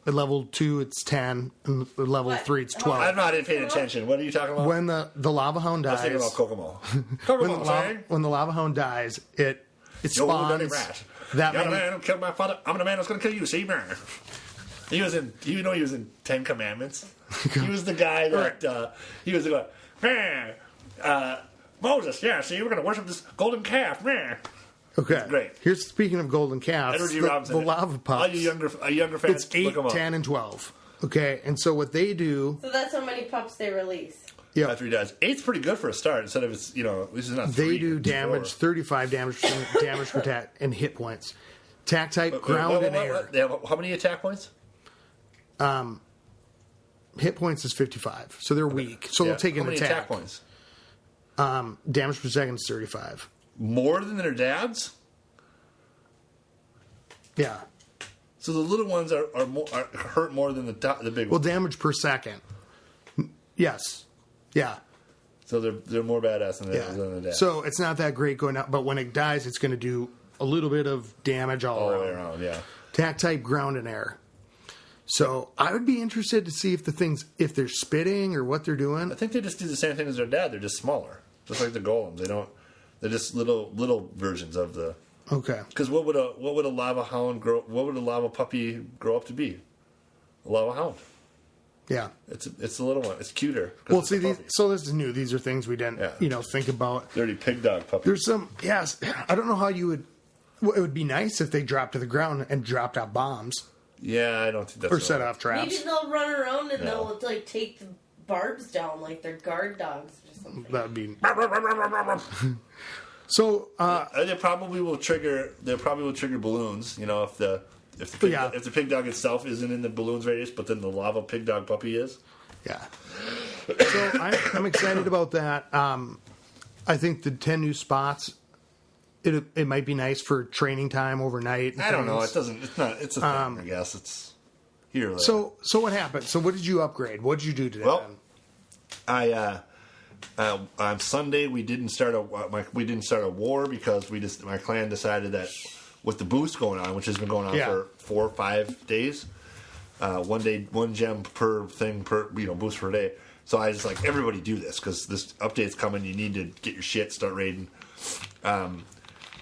At level 2, it's 10. And at level What? 3, it's I'm 12. not paying attention. What are you talking about? When the lava hound I was thinking dies, about Kokomo. when Kokomo, say? the lava hound dies, it Yo, dirty spawns rat. that You're the many. man who killed my father. I'm the man who's going to kill you. See, man. He was in. You know, he was in 10 Commandments. He was the guy that. He was the guy. Man, Moses. Yeah. See, we're going to worship this golden calf. Man. Okay, great. Here's speaking of golden calves, Edward G. the Robinson. lava All pups. you younger fans, It's 8, look 'em up. 10, and 12. Okay, and so what they do, So that's how many pups they release. yeah, After he dies, 8's pretty good for a start. Instead of it's this is not. they 3, do it's damage, 4. 35 damage per attack, and hit points. Attack type, ground and air. They have how many attack points? Hit points is 55, so they're weak. So Yeah. they'll take how an many attack. points? Damage per second is 35. More than their dads. Yeah. So the little ones are hurt more than the big Well, ones. damage per second. Yes. Yeah. So they're more badass than Yeah. the dads. So it's not that great going out, but when it dies, it's going to do a little bit of damage all all the way around. around, yeah. Attack type, ground and air. So I would be interested to see if if they're spitting or what they're doing. I think they just do the same thing as their dad. They're just smaller, just like the golems. They're just little versions of the. Okay. Because what would a lava hound grow? What would a lava puppy grow up to be? A lava hound. Yeah. It's a little one. It's cuter. 'cause Well, it's see, a puppy. so this is new. These are things we didn't, think about. Dirty pig dog puppy. There's some, yes. I don't know how you would. Well, it would be nice if they dropped to the ground and dropped out bombs Yeah, I don't think that's or set off traps. Maybe they'll run around and No. they'll take the barbs down like they're guard dogs or something. That would be. So they probably will trigger. They probably will trigger balloons. You know, if the pig dog itself isn't in the balloons radius, but then the lava pig dog puppy is. yeah. So I'm excited about that. I think the 10 new spots. It might be nice for training time overnight. I don't know. It doesn't. It's not. It's a thing. I guess it's here. Or there. So what happened? So what did you upgrade? What did you do today? Well, on Sunday we didn't start a war because my clan decided that with the boost going on, which has been going on for 4 or 5 days, one gem per thing per boost per day. So I was like, everybody do this because this update's coming. You need to get your shit, start raiding.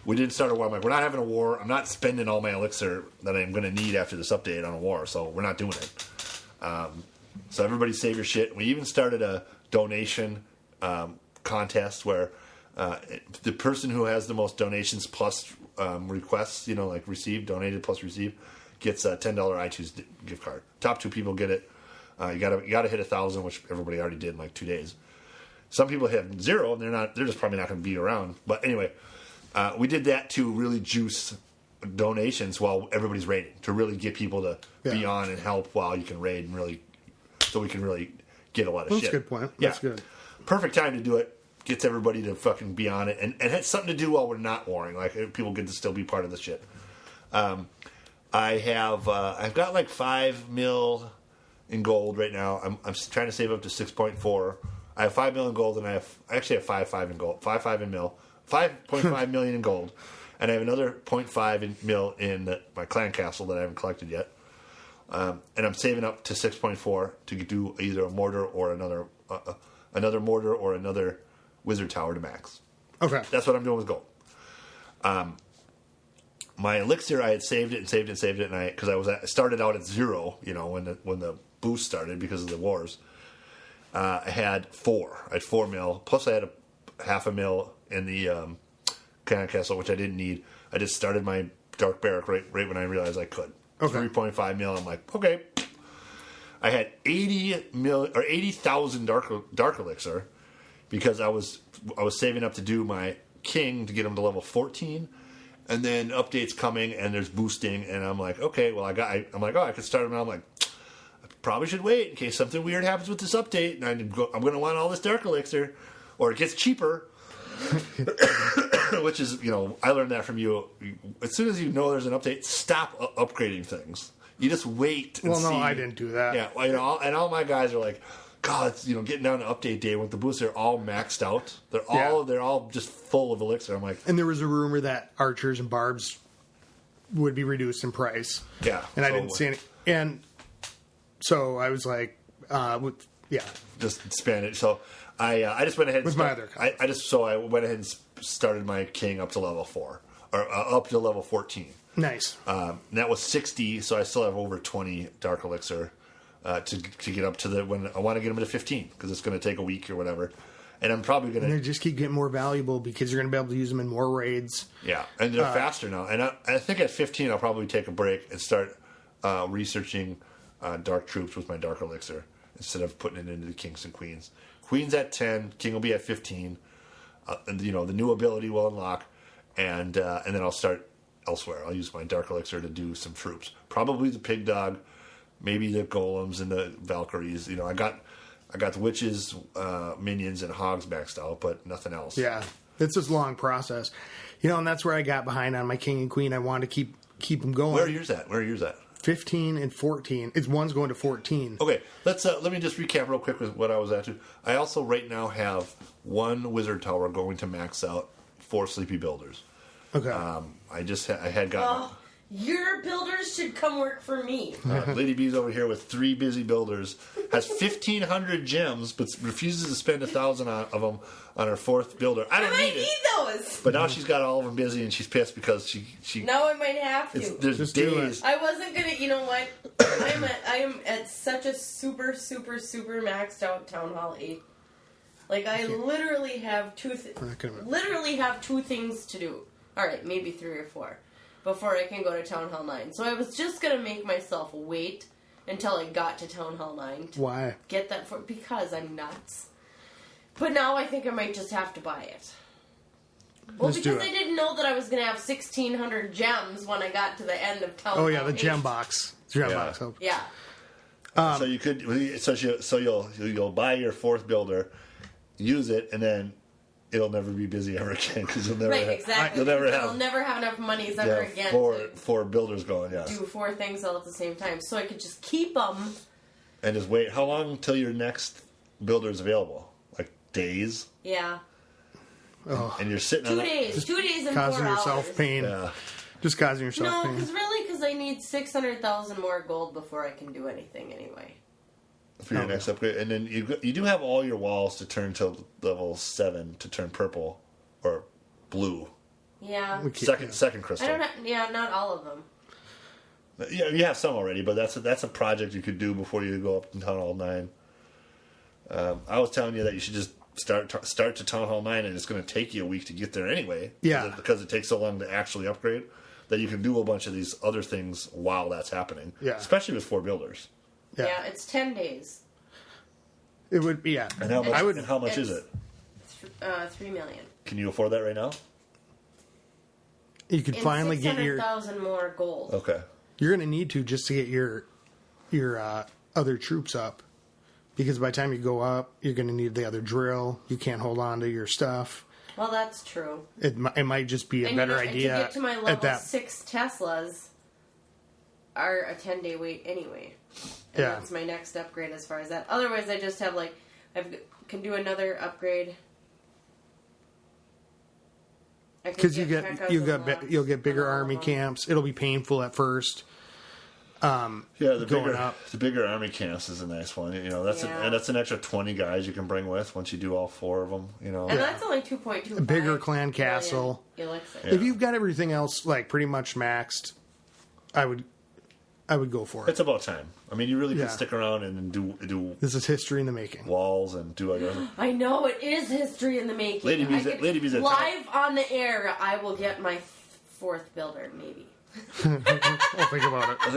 We didn't start a war. I'm like, we're not having a war. I'm not spending all my elixir that I'm going to need after this update on a war, so we're not doing it. So everybody save your shit. We even started a donation contest where the person who has the most donations plus requests, like received, donated plus received, gets a $10 iTunes gift card. Top 2 people get it. You gotta hit 1,000, which everybody already did in like 2 days. Some people have 0, and they're just probably not going to be around. But anyway, we did that to really juice donations while everybody's raiding, to really get people to be on and help while you can raid and really, so we can really get a lot of shit. That's a good point. Yeah. That's good. Perfect time to do it. Gets everybody to fucking be on it, and it has something to do while we're not warring. Like people get to still be part of the shit. I've got like 5 mil in gold right now. I'm trying to save up to 6.4. I have 5 mil in gold, and I actually have 5.5 in gold, 5.5 in mil, 5.5 million in gold, and I have another 0.5 mil in my clan castle that I haven't collected yet. And I'm saving up to 6.4 to do either a mortar or another mortar or another wizard tower to max. Okay, that's what I'm doing with gold. My elixir, I had saved it, and I started out at 0, when the boost started because of the wars. I had 4. I had 4 mil, plus I had a half a mil in the clan castle, which I didn't need. I just started my dark barrack right when I realized I could. Okay. 3.5 mil. I'm like, okay. I had 80,000 dark elixir because I was saving up to do my king to get him to level 14, and then updates coming and there's boosting, and I'm like, okay, well I could start him. And I'm like, I probably should wait in case something weird happens with this update, and I'm going to want all this dark elixir, or it gets cheaper. Which is, I learned that from you. As soon as you know there's an update, stop upgrading things. You just wait and see. Well, no, I didn't do that. Yeah, and all my guys are like, God, it's, getting down to update day with the boosts, they're all maxed out. They're all just full of elixir. I'm like, and there was a rumor that archers and barbs would be reduced in price. Yeah, and I didn't see any. And so I was like, just spam it. So I just went ahead with my other. I went ahead and started my king up to level 4 or up to level 14. Nice. And that was 60, so I still have over 20 dark elixir to get up to when I want to get them to 15 because it's going to take a week or whatever. And I'm probably going to. They just keep getting more valuable because you're going to be able to use them in more raids. Yeah, and they're faster now. And I think at 15 I'll probably take a break and start researching dark troops with my dark elixir instead of putting it into the kings and queens. Queen's at 10, king will be at 15. And, the new ability will unlock, and then I'll start elsewhere. I'll use my dark elixir to do some troops. Probably the pig dog, maybe the golems and the Valkyries. I got the witches, minions, and hogs maxed out, but nothing else. Yeah, it's this long process, and that's where I got behind on my king and queen. I wanted to keep them going. Where are yours at? 15 and 14. One's going to 14. Okay, let me just recap real quick with what I was at. I also right now have 1 wizard tower going to max out 4 sleepy builders. Okay. I had gotten. Oh, your builders should come work for me. Lady B's over here with 3 busy builders, has 1,500 gems, but refuses to spend 1,000 of them on her 4th builder. I don't need it. Those. But now she's got all of them busy, and she's pissed because she. Now I might have to. There's Just do days. I wasn't gonna. You know what? I am at such a super maxed out Town Hall 8. Like I literally have two things to do. All right, maybe 3 or 4 before I can go to Town Hall 9. So I was just gonna make myself wait until I got to Town Hall 9. Why? Get that because I'm nuts. But now I think I might just have to buy it. Well, Let's do because it. I didn't know that I was going to have 1,600 gems when I got to the end of Town Oh, Hall yeah, the 8. gem box. Gem Yeah. box. Oh. Yeah. So you could, so you'll buy your fourth builder, use it, and then it'll never be busy ever again because you'll never Right, have, exactly. you'll never I'll have never have enough monies ever again four builders going. Yes, to do 4 things all at the same time. So I could just keep them. and just wait. How long until your next builder is available? Like days, Yeah. Oh. and you're sitting 2 on days. 2 days and 4 Causing hours. yourself pain. Yeah. Just causing yourself No, pain. because I need 600,000 more gold before I can do anything anyway. For your next upgrade, and then you do have all your walls to turn to level 7 to turn purple or blue. Yeah. Second crystal. I don't have, yeah, not all of them. Yeah, you have some already, but that's a project you could do before you go up to Town Hall 9. I was telling you that you should just start to Town Hall 9, and it's going to take you a week to get there anyway. Yeah. Because it takes so long to actually upgrade, that you can do a bunch of these other things while that's happening. Yeah. Especially with 4 builders. Yeah, it's 10 days. It would be, yeah. And how much, I would, and how much is it? 3 million. Can you afford that right now? you could And finally get your. 600,000 more gold. Okay. You're going to need to just to get your other troops up, because by the time you go up, you're going to need the other drill. You can't hold on to your stuff. Well, that's true. It might just be a And better to idea get to my at level that. 6 Teslas are a 10-day wait anyway. And Yeah. that's my next upgrade as far as that. Otherwise, I just have can do another upgrade. Because you'll get bigger army camps. It'll be painful at first. Yeah, the Going bigger up. the bigger army camps is a nice one. You know, that's Yeah. and that's an extra 20 guys you can bring with once you do all 4 of them. You know, And that's only 2.25. A bigger clan castle. Elixir. Yeah. If you've got everything else like pretty much maxed, I would go for it. it's about time. I mean, you really Yeah. can stick around and do This is history in the making. walls and do like I know, it is history in the making. Lady B's I could- Lady B's at live on the air, I will get my 4th builder, maybe. I'll think about it.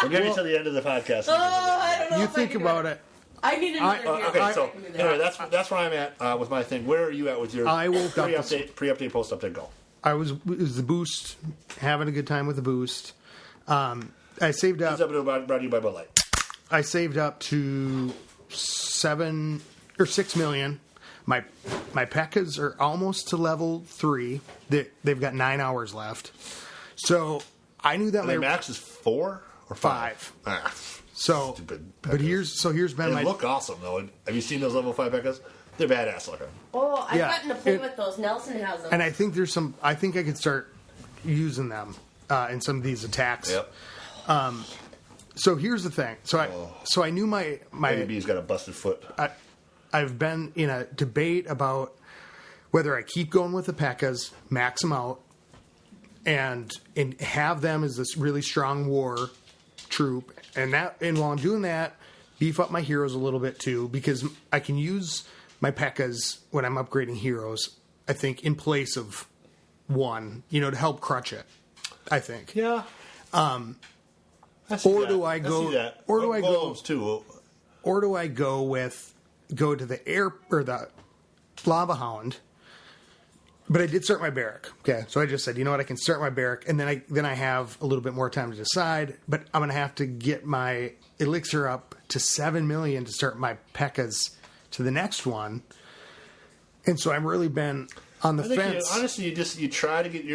We'll get you to the end of the podcast. Oh, I don't know. You if I think can do about it. I need another hero. Okay, I so can do that. anyway, that's where I'm at with my thing. Where are you at with your I woke up this- pre-update, post-update? Go. It was the boost, having a good time with the boost. I saved up. This episode brought to you by Bud Light. I saved up to 7 or 6 million. My P.E.K.K.A.s are almost to level 3. They've got 9 hours left. So I knew that And my the max is 4 or 5. 5. Ah, So, stupid but P.E.K.K.A.s. here's been They my look awesome though. Have you seen those level 5 P.E.K.K.A.s? They're badass looking. Oh, I've Yeah, gotten to play it- with those. Nelson has them. and I think there's some. I think I could start using them in some of these attacks. Yep. So here's the thing. So I knew my Lady B's got a busted foot. I've been in a debate about whether I keep going with the P.E.K.K.A.s, max them out, and have them as this really strong war troop, and while I'm doing that, beef up my heroes a little bit too, because I can use my P.E.K.K.A.s when I'm upgrading heroes. I think in place of one, to help crutch it. I think. Yeah. Or do I go? Or do I go? Golems too. Or do I go to the air or the lava hound? But I did start my barrack. Okay, so I just said, you know what, I can start my barrack, and then I have a little bit more time to decide. But I'm going to have to get my elixir up to 7 million to start my P.E.K.K.A.s to the next one. And so I've really been on the fence. Honestly, you try to get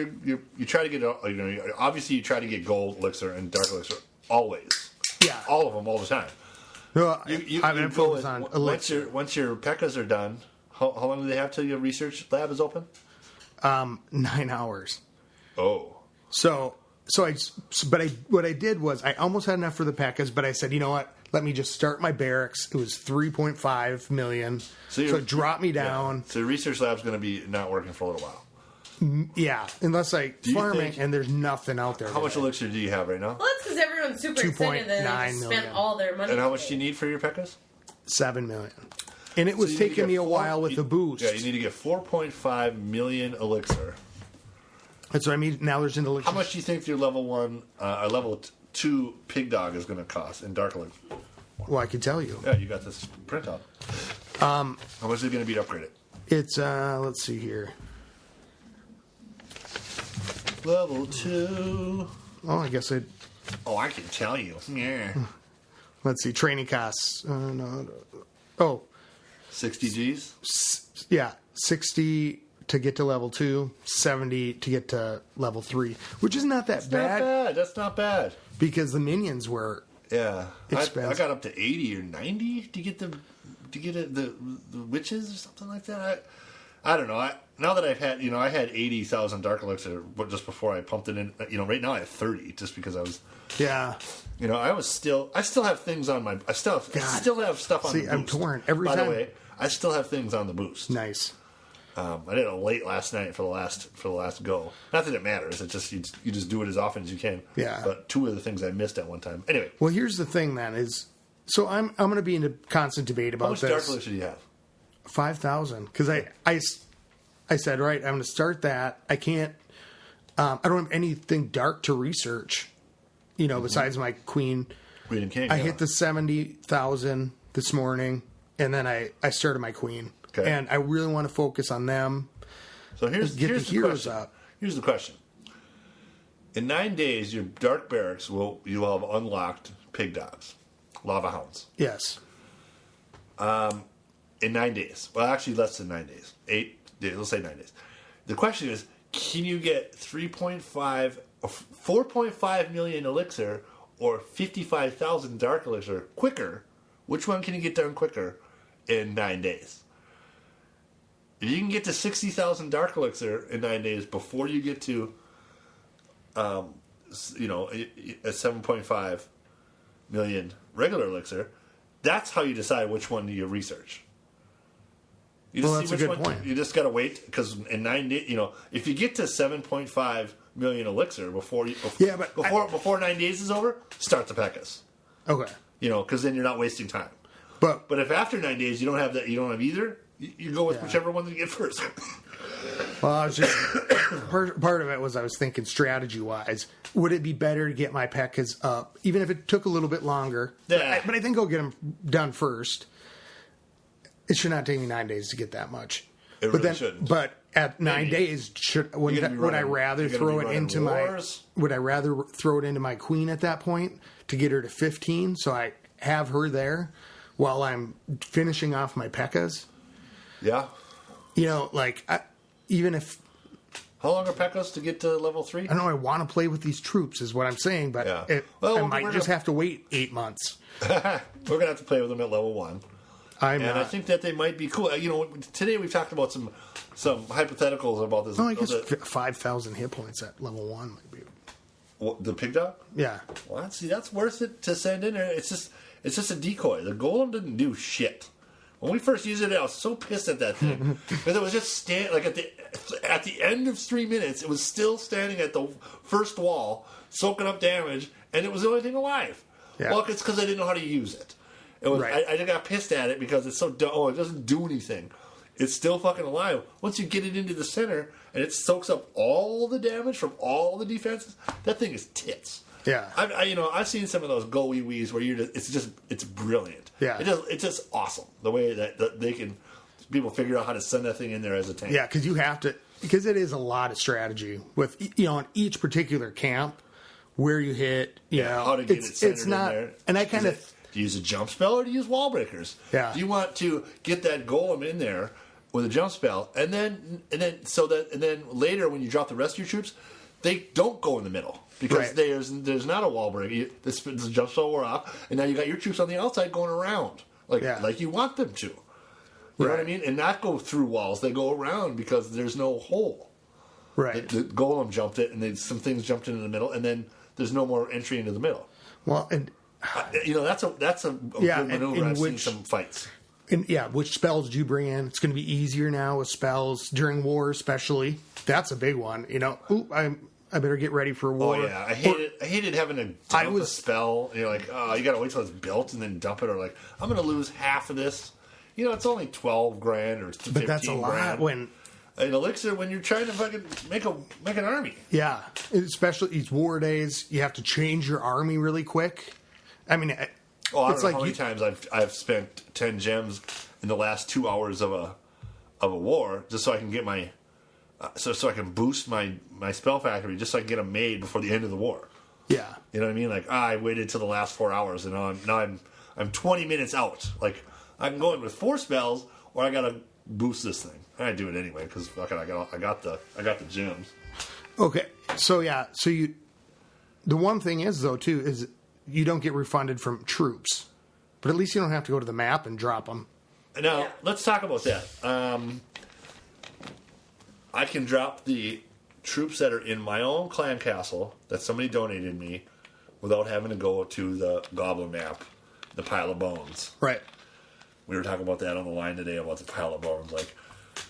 obviously you try to get gold elixir and dark elixir always. Yeah, All of them all the time. no, You I'm go focused with- on once elixir. your P.E.K.K.A.s are done. How long do they have till your research lab is open? 9 hours. Oh. What I did was I almost had enough for the P.E.K.K.A.s, but I said, you know what? Let me just start my barracks. It was 3.5 million. So it dropped me down. Yeah. So your research lab's going to be not working for a little while. Yeah, unless I you farm think- it and there's nothing out there. How much today. elixir do you have right now? Well, that's because everyone's super excited that they 2.9 just spent million. all their money. And how much do today. you need for your P.E.K.K.A.s? 7 million. And it was So you need to taking get me a while with the boost. Yeah, you need to get 4.5 million elixir. And so I mean, now there's an elixir. How much do you think your level 1 or level 2 pig dog is going to cost in dark elixir? Well, I can tell you. Yeah, you got this printout. How much is it going to be to upgrade it? It's, let's see here. Level 2. Oh, I guess I. Oh, I can tell you. Yeah. Let's see. Training costs. No. Oh, 60 G's? yeah. 60 to get to level 2, 70 to get to level 3, which is not that bad. Not bad. That's not bad. Because the minions were. Yeah. I Expensive. got up to 80 or 90 to get the witches or something like that. I don't know. Now that I've had, I had 80,000 Dark Elixir just before I pumped it in. Right now I have 30 just because I was. Yeah. I still have things on my. I still have stuff on the boost. I'm torn. Every By time. the way, I still have things on the boost. Nice. I did it late last night for the last go. Not that it matters. It's just you just do it as often as you can. Yeah. But 2 of the things I missed at one time. Anyway. Well, here's the thing. Then is so I'm going to be in a constant debate about How much this. Dark Elixir do you have? 5,000 because I said right. I'm going to start that. I can't. I don't have anything dark to research. Besides my Queen. Queen and King. I hit the 70,000 this morning, and then I started my Queen. Okay. And I really want to focus on them. So here's the the heroes question. up. Here's the question. In 9 days, your Dark Barracks you will have unlocked Pig Dogs, Lava Hounds. Yes. In 9 days. Well, actually, less than 9 days. 8 days. Let's say 9 days. The question is, can you get 4.5 million elixir or 55,000 Dark Elixir quicker? Which one can you get done quicker in 9 days? If you can get to 60,000 Dark Elixir in 9 days before you get to, a 7.5 million regular elixir, that's how you decide which one you research. You just That's a good point. You just got to wait because in 9 days, if you get to 7.5 million elixir before 9 days is over, start the Pekkas. Okay. Because then you're not wasting time. But if after 9 days you don't have either, you go with whichever one you get first. well, I was just part of it was I was thinking strategy wise, would it be better to get my Pekkas up, even if it took a little bit longer? Yeah. But I think I'll get them done first. It should not take me 9 days to get that much. It really shouldn't. But at 9 days, would I rather throw it into my Queen at that point to get her to 15, so I have her there while I'm finishing off my Pekkas? Yeah. Even if... How long are Pekkas to get to level 3? I don't know, I want to play with these troops is what I'm saying, but Yeah. I might just have to wait 8 months. We're going to have to play with them at level 1. I think that they might be cool. Today we've talked about some hypotheticals about this. I guess 5,000 hit points at level 1 might be... The Pig Dog? Yeah. Well, that's worth it to send in there. It's just a decoy. The golem didn't do shit. When we first used it, I was so pissed at that thing because it was just at the end of 3 minutes, it was still standing at the first wall, soaking up damage, and it was the only thing alive. Yeah. Well, it's because I didn't know how to use it. It was, right. I got pissed at it because it's so dumb. Oh, it doesn't do anything. It's still fucking alive. Once you get it into the center and it soaks up all the damage from all the defenses, that thing is tits. Yeah. I've seen some of those go-wee-wees where it's brilliant. Yeah. It's just awesome the way that they can people figure out how to send that thing in there as a tank. Yeah, because you have to, because it is a lot of strategy with in each particular camp where you hit. How to get it centered in there. And I kind of. Do you use a jump spell or do you use wall breakers? Yeah. Do you want to get that golem in there with a jump spell, and then later when you drop the rest of your troops, they don't go in the middle because there's not a wall break. The jump spell wore off, and now you got your troops on the outside going around like you want them to. You know what I mean? And not go through walls. They go around because there's no hole. Right. The golem jumped it, and then some things jumped into the middle, and then there's no more entry into the middle. Well, and that's a good maneuver. I've seen some fights. And which spells do you bring in? It's going to be easier now with spells during war, especially. That's a big one. I better get ready for war. Oh yeah, I hated having to dump a spell. You're like, oh, you got to wait till it's built and then dump it, or like, I'm going to lose half of this. It's only $12,000 or $15,000. But that's a lot when an elixir when you're trying to fucking make an army. Yeah, especially these war days, you have to change your army really quick. I mean, I don't know how many times I've spent 10 gems in the last 2 hours of a war just so I can get my so I can boost my spell factory just so I can get them made before the end of the war. Yeah. You know what I mean? Like, I waited till the last 4 hours, and now I'm 20 minutes out. Like, I can go in with 4 spells, or I gotta boost this thing. I do it anyway because fucking I got the gems. Okay, so yeah, the one thing is though too is you don't get refunded from troops, but at least you don't have to go to the map and drop them. Now let's talk about that. I can drop the troops that are in my own clan castle that somebody donated me without having to go to the goblin map, the pile of bones. Right. We were talking about that on the line today about the pile of bones. Like,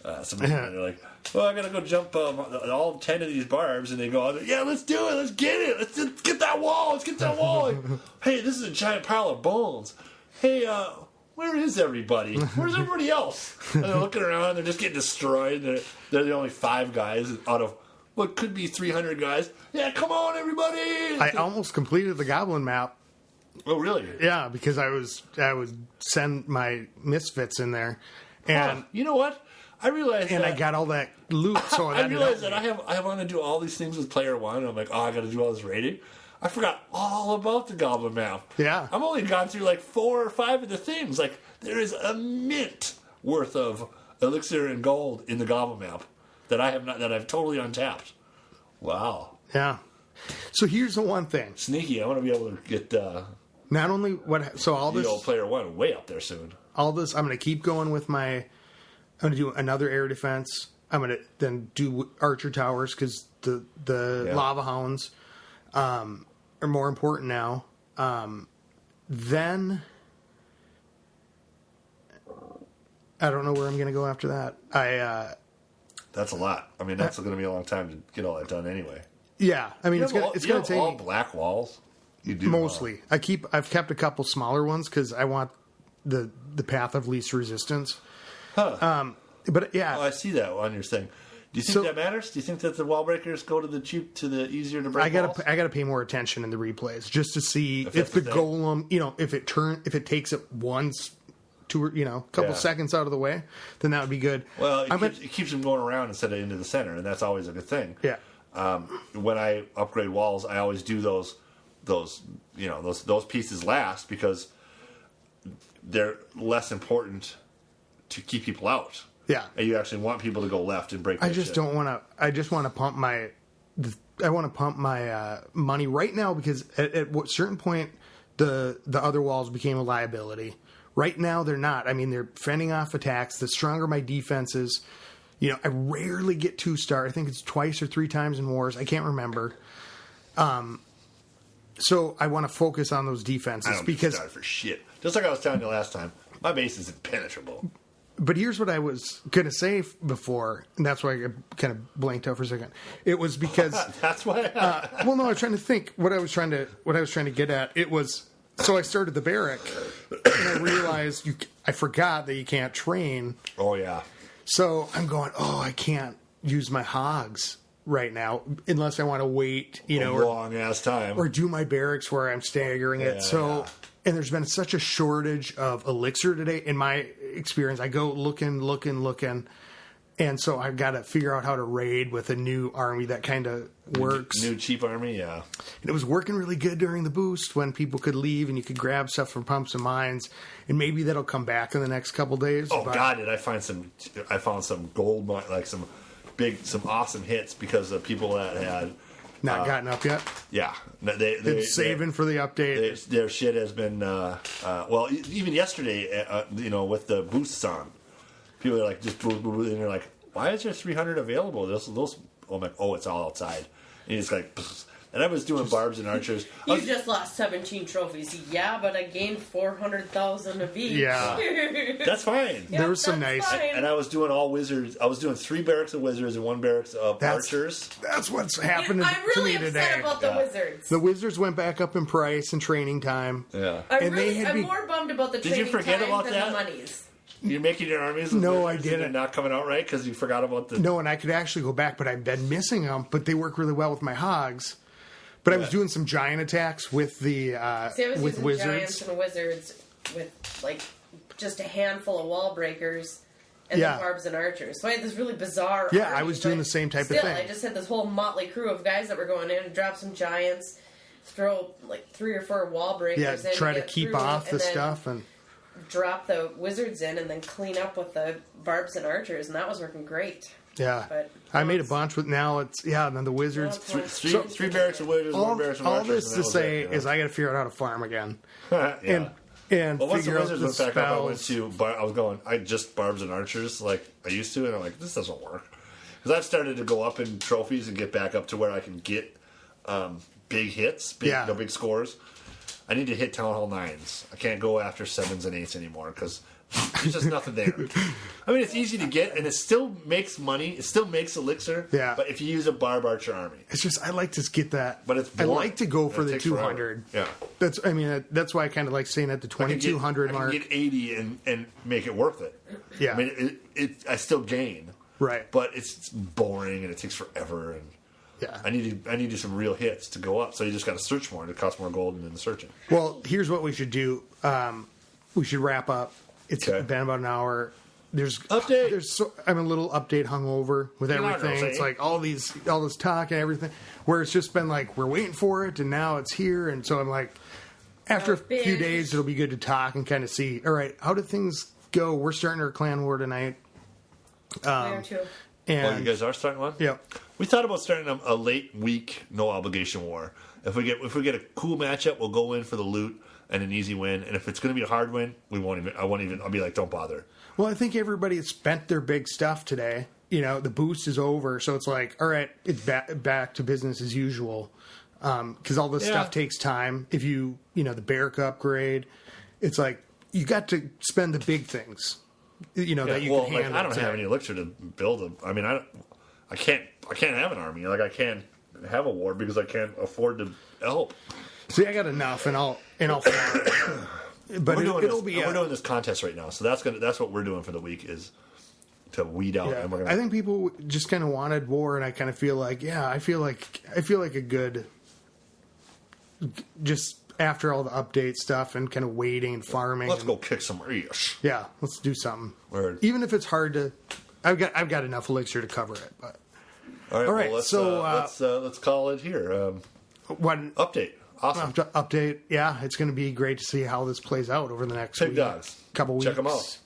they're like, well, I gotta go jump all 10 of these barbs, and they go, yeah, let's do it, let's get it, let's get that wall, Like, hey, this is a giant pile of bones. Hey, where is everybody? Where's everybody else? And they're looking around, they're just getting destroyed. They're the only 5 guys out of what could be 300 guys. Yeah, come on, everybody! I almost completed the goblin map. Oh, really? Yeah, because I would send my misfits in there, and you know what? I realized, I got all that loot. So I realized that I want to do all these things with player 1. I'm like, I got to do all this raiding. I forgot all about the goblin map. Yeah, I've only gone through like 4 or 5 of the things. Like, there is a mint worth of elixir and gold in the goblin map that I've totally untapped. Wow. Yeah. So here's the one thing. Sneaky. I want to be able to get not only all the this old player 1 way up there soon. All this, I'm going to keep going with I'm going to do another air defense. I'm going to then do archer towers because the lava hounds are more important now. Then I don't know where I'm going to go after that. That's a lot. I mean, that's going to be a long time to get all that done anyway. Yeah, I mean, it's going to take all black walls. You do mostly. I've kept a couple smaller ones because I want the path of least resistance. Huh. But yeah, I see that on your thing. Do you think that matters? Do you think that the wall breakers go to the easier to break? I gotta pay more attention in the replays just to see if the golem, if it takes it once, couple seconds out of the way, then that would be good. Well, it keeps them going around instead of into the center, and that's always a good thing. Yeah. When I upgrade walls, I always do those pieces last because they're less important to keep people out. Yeah. And you actually want people to go left and break. I just want to pump my money right now because at a certain point the other walls became a liability. Right now they're not. I mean, they're fending off attacks. The stronger my defense is, I rarely get 2-star. I think it's twice or 3 times in wars. I can't remember. So I want to focus on those defenses I don't because for shit. Just like I was telling you last time, my base is impenetrable. But here's what I was going to say before, and that's why I kind of blanked out for a second. It was because that's why. Well, no, I was trying to think what I was trying to get at. It was so I started the barrack, and I realized I forgot that you can't train. Oh yeah. So I'm going. Oh, I can't use my hogs right now unless I want to wait. A long ass time, or do my barracks where I'm staggering it. So. Yeah. And there's been such a shortage of elixir today. In my experience, I go looking. And so I've got to figure out how to raid with a new army that kind of works. New cheap army, yeah. And it was working really good during the boost when people could leave and you could grab stuff from pumps and mines. And maybe that'll come back in the next couple days. Oh, God, did I found some gold, like some awesome hits because of people that had... Not gotten up yet? Yeah. They're saving for the update. Their shit has been... even yesterday, with the boosts on, people are like, and they're like, why is there 300 available? Those I'm like, it's all outside. And it's like... Pfft. And I was doing barbs and archers. You just lost 17 trophies. Yeah, but I gained 400,000 of each. Yeah. That's fine. There was some nice... And I was doing all wizards. I was doing 3 barracks of wizards and 1 barracks of archers. That's what's happening I'm really to me upset today. about the wizards. The wizards went back up in price and training time. Yeah. I'm more bummed about the training time than the monies. You're making your armies? No, I didn't. They're not coming out right because you forgot about the... No, and I could actually go back, but I've been missing them. But they work really well with my hogs. But I was doing some giant attacks with the with wizards. Giants and wizards with like just a handful of wall breakers, and Yeah. then barbs and archers. So I had this really bizarre. Yeah, army, I was doing but the same type of still, thing. I just had this whole motley crew of guys that were going in and drop some giants, throw like 3 or 4 wall breakers Yeah, in, try to get keep through, off and the then stuff and drop the wizards in, and then clean up with the barbs and archers, and that was working great. yeah. But I made a it's- bunch with now it's and then the wizards. Now it's one- Three barracks of wizards, one barracks of All archers. this and to that was say it, you know? is I got to figure out how to farm again Yeah. and Well, once the figure out wizards the went back up, I went spells. to. I was going. I just barbs and archers like I used to, and I'm like, this doesn't work because I've started to go up in trophies and get back up to where I can get big hits, big scores. I need to hit Town Hall 9s. I can't go after 7s and 8s anymore because there's just nothing there. I mean, it's easy to get, and it still makes money. It still makes elixir. Yeah. But if you use a barb archer army, It's just I like to get that. But it's I boring. like to go It for the takes forever. 200. Yeah. That's why I kind of like staying at the I can get- 2200 I mark. can get 80 and make it worth it. Yeah. I mean, I still gain. Right. But it's boring and it takes forever, and Yeah. I need some real hits to go up. So you just got to search more, and it costs more gold in the searching. Well, here's what we should do. We should wrap up. It's Okay. been about an hour. Update. I'm a little update hungover with You know what everything. I'm It's saying. like all this talk and everything. Where it's just been like we're waiting for it, and now it's here. And so I'm like, after a few bitch. days, it'll be good to talk and kind of see. All right, how did things go? We're starting our clan war tonight, Where to? and Oh, you guys are starting one? yeah, We thought about starting a late week, no obligation war. If we get a cool matchup, we'll go in for the loot and an easy win. And if it's going to be a hard win, I'll be like, don't bother. Well, I think everybody has spent their big stuff today. You know, the boost is over, so it's like, all right, it's back to business as usual. Because all this Yeah. stuff takes time. If the barrack upgrade, it's like you got to spend the big things. That you can handle. I don't today. have any elixir to build a. I mean, I can't have an army. Like I can't have a war because I can't afford to help. See, I got enough, and I'll farm. But it'll be. We're doing this contest right now, so that's what we're doing for the week is to weed out. Yeah, And we're I think people just kind of wanted war, and I kind of feel like, I feel like a good. Just after all the update stuff and kind of waiting and farming. let's and, go kick some ass. Yeah, let's do something. Word. Even if it's hard to, I've got enough elixir to cover it. But All right, right, let's call it here. one Update. Awesome. update, yeah, it's going to be great to see how this plays out over the next Pig dogs. couple weeks. Check them out.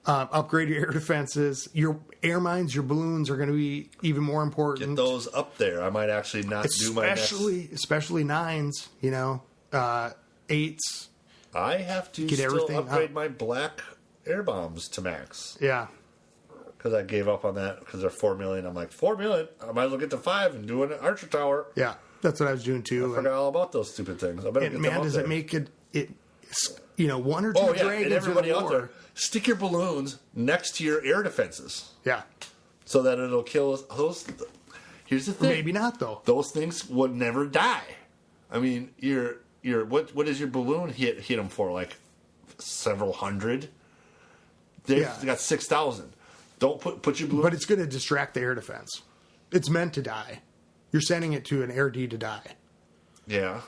Upgrade your air defenses. Your air mines, your balloons are going to be even more important. Get those up there. I might actually not do my next. Especially 9s. 8s. I have to Get still everything upgrade up. my black air bombs to max Yeah. because I gave up on that because they're 4 million. I'm like 4 million. I might as well get to 5 and do an archer tower. Yeah. That's what I was doing too. I forgot all about those stupid things. I better And get man, them up does there. it make it one or two Oh yeah, dragons and everybody in a out war. there, stick your balloons next to your air defenses Yeah. so that it'll kill us. Here's the thing. Maybe not though. Those things would never die. I mean, what is your balloon hit them for? Like several hundred. They got 6,000. Don't put your balloon. But it's going to distract the air defense. It's meant to die. You're sending it to an air D to die. Yeah.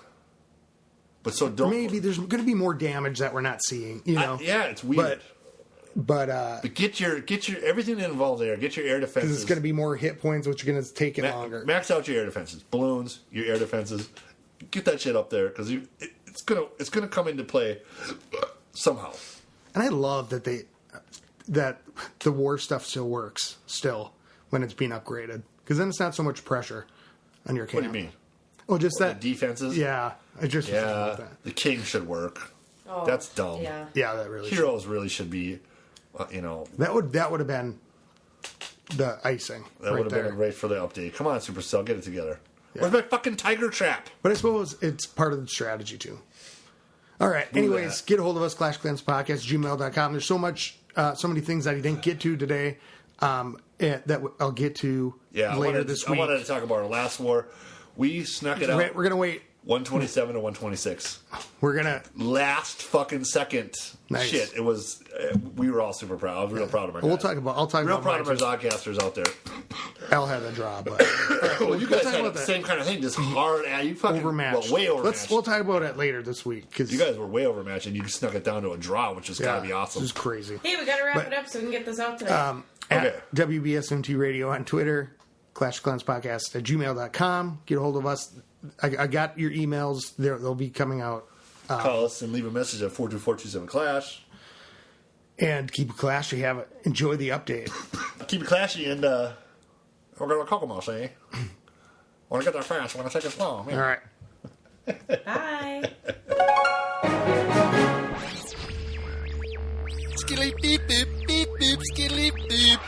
But so don't. Maybe there's going to be more damage that we're not seeing. Yeah, it's weird. But But get your everything that involves air. Get your air defenses. because it's going to be more hit points, which are going to take it longer. Max out your air defenses, balloons, your air defenses. Get that shit up there because it's gonna come into play somehow. And I love that that the war stuff still works when it's being upgraded, because then it's not so much pressure on your camp. What do you mean? Well, just The that defenses. Yeah, I just was thinking about that. The king should work. Oh, That's dumb. Yeah. Yeah, that really. Heroes really should be. That would have been the icing. That right would have there. been great for the update. Come on, Supercell, get it together. Where's my fucking tiger trap? But I suppose it's part of the strategy, too. All right. Anyways, that. get a hold of us, clashclanspodcast@gmail.com. There's so many things that I didn't get to today that I'll get to later this week. I wanted to talk about our last war. We snuck it out. We're going to wait. 127 to 126. We're going to... Last fucking second. Nice. Shit. It was... we were all super proud. I was real proud of my guys. I'll talk Real about proud of mine, our Zodcasters out there. Al had a draw, but Well, you guys talk had about the that. same kind of thing, just hard at you fucking Overmatched. well, way overmatched. We'll talk about it later this week because You guys were way overmatched, and you snuck it down to a draw, which is gotta be awesome. This is crazy. Hey, we gotta wrap it up so we can get this out tonight. At WBSMT Radio on Twitter, Clash of Clans Podcast at gmail.com. Get a hold of us. I got your emails. They'll be coming out. Call us and leave a message at 42427-CLASH. And keep it classy. Enjoy the update. Keep it classy, and we're going to Kokomo, say. Want to get there fast, want to take it slow. Man. All right. Bye. Skilly beep beep beep beep skilly beep.